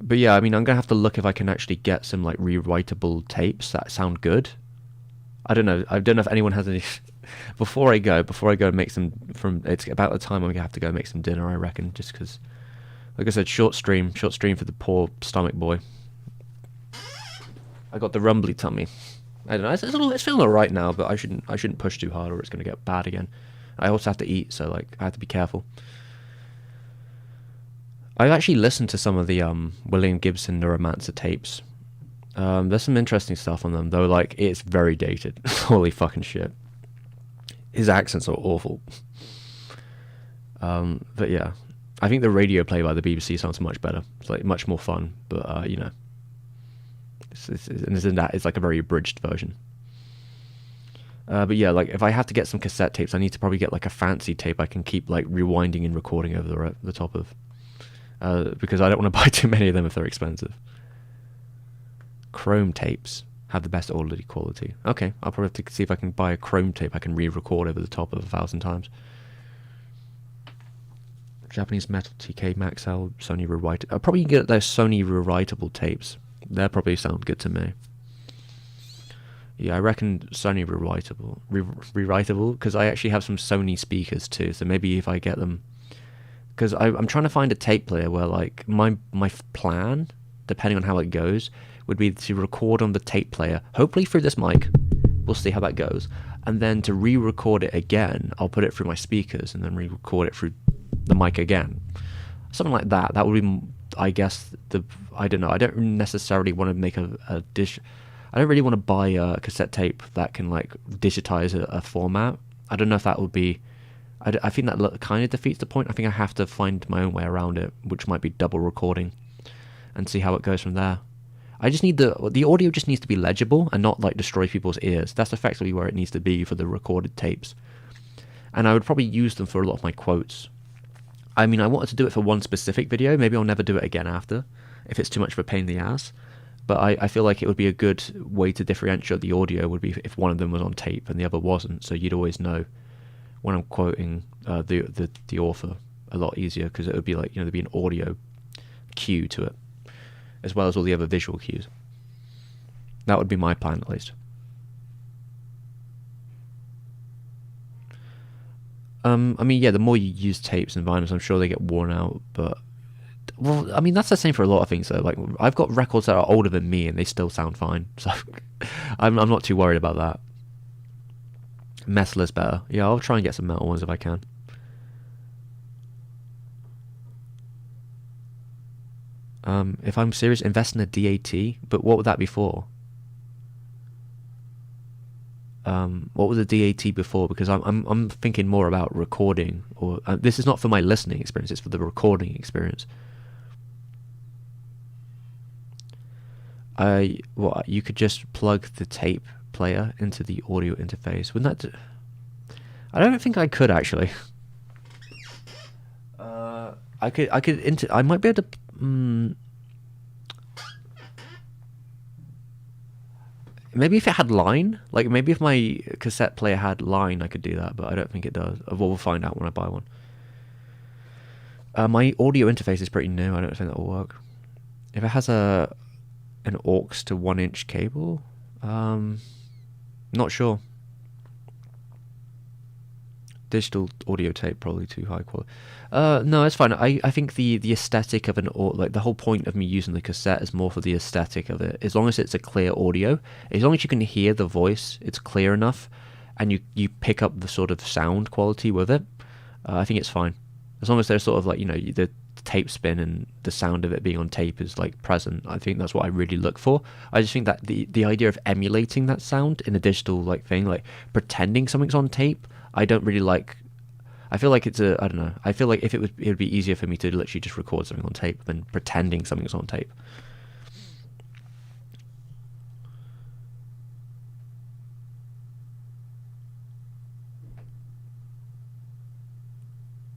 But yeah, I mean, I'm going to have to look if I can actually get some like rewritable tapes that sound good. I don't know. I don't know if anyone has any. Before I go and make some it's about the time I'm going to have to go make some dinner, I reckon, just because, like I said, short stream for the poor stomach boy. I got the rumbly tummy. I don't know. It's feeling alright now, but I shouldn't push too hard, or it's going to get bad again. I also have to eat, so like I have to be careful. I've actually listened to some of the William Gibson Neuromancer tapes. There's some interesting stuff on them, though. Like it's very dated. Holy fucking shit. His accents are awful. But yeah, I think the radio play by the BBC sounds much better. It's like much more fun, but it's like a very abridged version. But yeah, like if I have to get some cassette tapes, I need to probably get like a fancy tape I can keep like rewinding and recording over the top of, because I don't want to buy too many of them if they're expensive. Chrome tapes have the best audio quality. Okay, I'll probably have to see if I can buy a Chrome tape I can re-record over the top of 1,000 times. Japanese Metal TK Maxell Sony rewrite. I'll probably get those Sony rewritable tapes. They probably sound good to me. Yeah, I reckon Sony rewritable, because I actually have some Sony speakers too. So maybe if I get them, because I'm trying to find a tape player where like my plan, depending on how it goes, would be to record on the tape player, hopefully through this mic. We'll see how that goes, and then to re-record it again. I'll put it through my speakers and then re-record it through the mic again. Something like that. That would be, I guess, I don't know. I don't necessarily want to make a dish. I don't really want to buy a cassette tape that can like digitize a format. I don't know if that would be. I think that kind of defeats the point. I think I have to find my own way around it, which might be double recording, and see how it goes from there. I just need the audio just needs to be legible and not like destroy people's ears. That's effectively where it needs to be for the recorded tapes. And I would probably use them for a lot of my quotes. I mean, I wanted to do it for one specific video. Maybe I'll never do it again after, if it's too much of a pain in the ass. But I feel like it would be a good way to differentiate the audio would be if one of them was on tape and the other wasn't. So you'd always know when I'm quoting the author a lot easier, because it would be like, there'd be an audio cue to it, as well as all the other visual cues. That would be my plan, at least. I mean, yeah, the more you use tapes and vinyls, I'm sure they get worn out, but... Well, I mean, that's the same for a lot of things, though. Like, I've got records that are older than me, and they still sound fine, so I'm not too worried about that. Metal is better. Yeah, I'll try and get some metal ones if I can. If I'm serious, invest in a DAT, but what would that be for? What was the DAT before? Because I'm thinking more about recording, or this is not for my listening experience; it's for the recording experience. You could just plug the tape player into the audio interface. Wouldn't that? I don't think I could actually. I might be able to. Maybe if it had line, like maybe if my cassette player had line, I could do that, but I don't think it does. Well, we'll find out when I buy one. My audio interface is pretty new. I don't think that will work. If it has an aux to 1-inch cable, not sure. Digital audio tape, probably too high quality. No, it's fine. I think the aesthetic of like the whole point of me using the cassette is more for the aesthetic of it. As long as it's a clear audio, as long as you can hear the voice, it's clear enough, and you pick up the sort of sound quality with it, I think it's fine. As long as there's sort of like, the tape spin and the sound of it being on tape is like present. I think that's what I really look for. I just think that the idea of emulating that sound in a digital like thing, like pretending something's on tape, I don't really like. I feel like I don't know. I feel like it would be easier for me to literally just record something on tape than pretending something's on tape.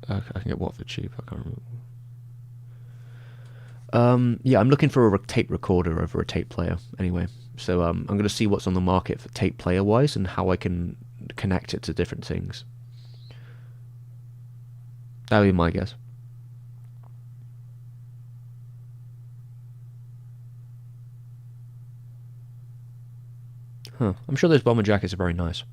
I can get what for cheap? I can't remember. Yeah, I'm looking for a tape recorder over a tape player. Anyway, so I'm going to see what's on the market for tape player wise and how I can connect it to different things. That would be my guess. Huh. I'm sure those bomber jackets are very nice.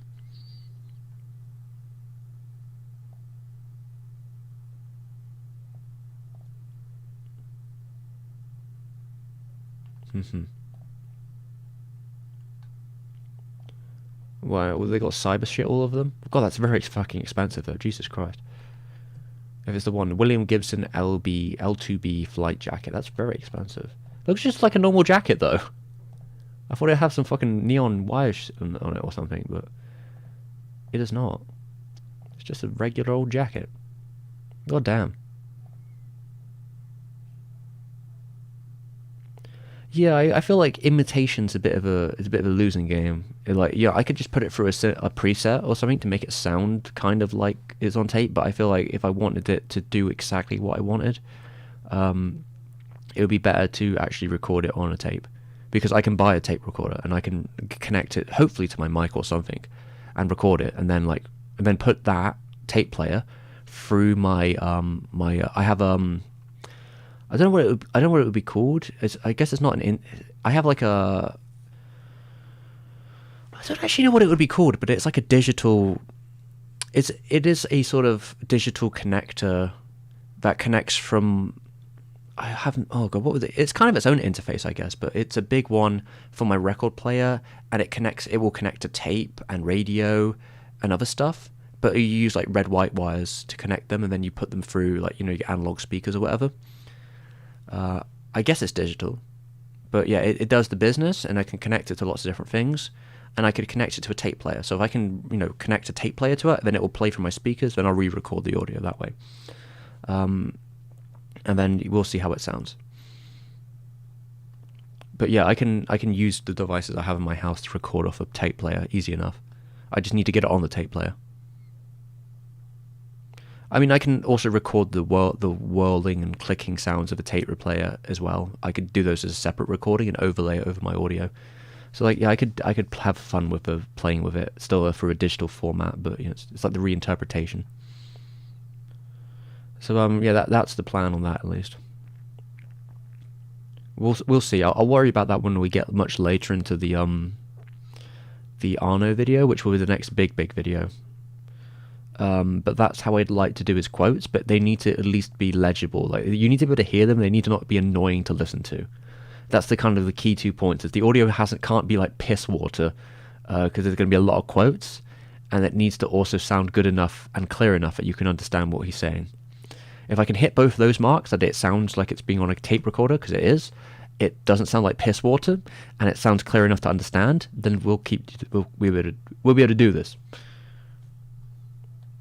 Wow, well, they got cyber shit all over them? God, that's very fucking expensive though, Jesus Christ. If it's the one, William Gibson L2B flight jacket, that's very expensive. Looks just like a normal jacket though. I thought it'd have some fucking neon wires on it or something, but it is not. It's just a regular old jacket. God damn. Yeah, I feel like imitation's a bit of a losing game. I could just put it through a preset or something to make it sound kind of like it's on tape, but I feel like if I wanted it to do exactly what I wanted, it would be better to actually record it on a tape, because I can buy a tape recorder and I can connect it hopefully to my mic or something and record it, and then put that tape player through my I have I don't know what it would be called. I guess it's not I have like a. I don't actually know what it would be called, but it's like a digital. It is a sort of digital connector that connects from. I haven't. Oh god, what was it? It's kind of its own interface, I guess, but it's a big one for my record player, and it connects. It will connect to tape and radio and other stuff. But you use like red white wires to connect them, and then you put them through like your analog speakers or whatever. I guess it's digital, but yeah, it does the business, and I can connect it to lots of different things, and I could connect it to a tape player. So if I can, connect a tape player to it, then it will play from my speakers, then I'll re-record the audio that way. And then we'll see how it sounds. But yeah, I can use the devices I have in my house to record off a tape player easy enough. I just need to get it on the tape player. I mean, I can also record the whirling and clicking sounds of a tape player as well. I could do those as a separate recording and overlay it over my audio. So like, yeah, I could have fun with playing with it still through a digital format, but it's like the reinterpretation. So yeah, that's the plan on that at least. We'll see. I'll worry about that when we get much later into the Arno video, which will be the next big video. But that's how I'd like to do his quotes, but they need to at least be legible. Like, you need to be able to hear them. They need to not be annoying to listen to. That's the kind of the key 2 points. Is the audio can't be like piss water, because there's going to be a lot of quotes, and it needs to also sound good enough and clear enough that you can understand what he's saying. If I can hit both those marks, that it sounds like it's being on a tape recorder, because it is, it doesn't sound like piss water, and it sounds clear enough to understand, then we'll be able to do this.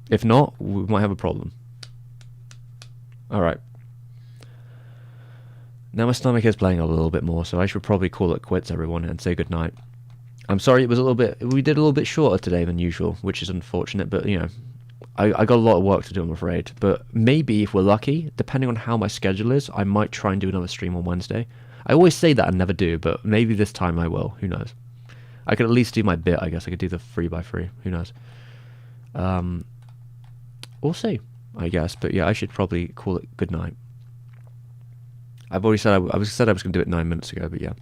If not, we might have a problem. Alright. Now my stomach is playing a little bit more, so I should probably call it quits, everyone, and say goodnight. I'm sorry we did a little bit shorter today than usual, which is unfortunate, but I got a lot of work to do, I'm afraid. But maybe if we're lucky, depending on how my schedule is, I might try and do another stream on Wednesday. I always say that and never do, but maybe this time I will. Who knows? I could at least do my bit, I guess. I could do the 3x3. Who knows? We'll see, I guess. But yeah, I should probably call it good night. I've already said I was going to do it 9 minutes ago, but yeah.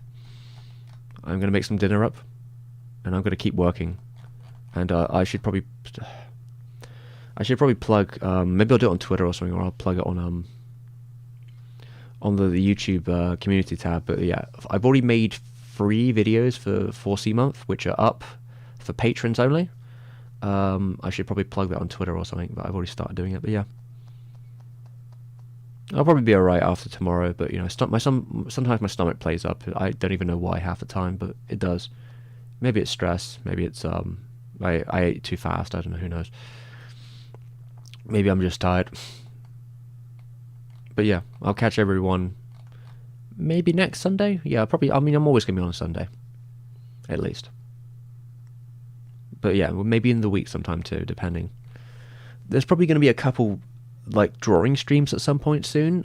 I'm going to make some dinner up, and I'm going to keep working. And I should probably plug. Maybe I'll do it on Twitter or something, or I'll plug it on the YouTube community tab. But yeah, I've already made 3 videos for 4C month, which are up for patrons only. I should probably plug that on Twitter or something, but I've already started doing it. But yeah, I'll probably be alright after tomorrow. But sometimes my stomach plays up. I don't even know why half the time, but it does. Maybe it's stress. Maybe it's I ate too fast. I don't know. Who knows? Maybe I'm just tired. But yeah, I'll catch everyone maybe next Sunday. Yeah, probably. I mean, I'm always gonna be on a Sunday, at least. But yeah, maybe in the week sometime too, depending. There's probably going to be a couple like drawing streams at some point soon,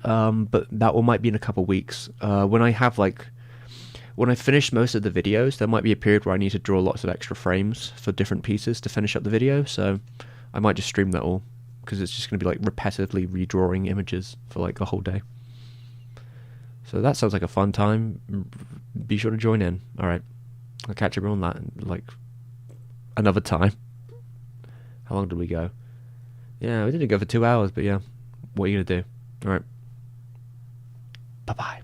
but that one might be in a couple weeks. When I finish most of the videos, there might be a period where I need to draw lots of extra frames for different pieces to finish up the video, so I might just stream that all, because it's just going to be like repetitively redrawing images for like a whole day. So that sounds like a fun time. Be sure to join in. Alright, I'll catch everyone on that like another time. How long did we go? Yeah, we didn't go for 2 hours, but yeah, what are you going to do? Alright, bye-bye.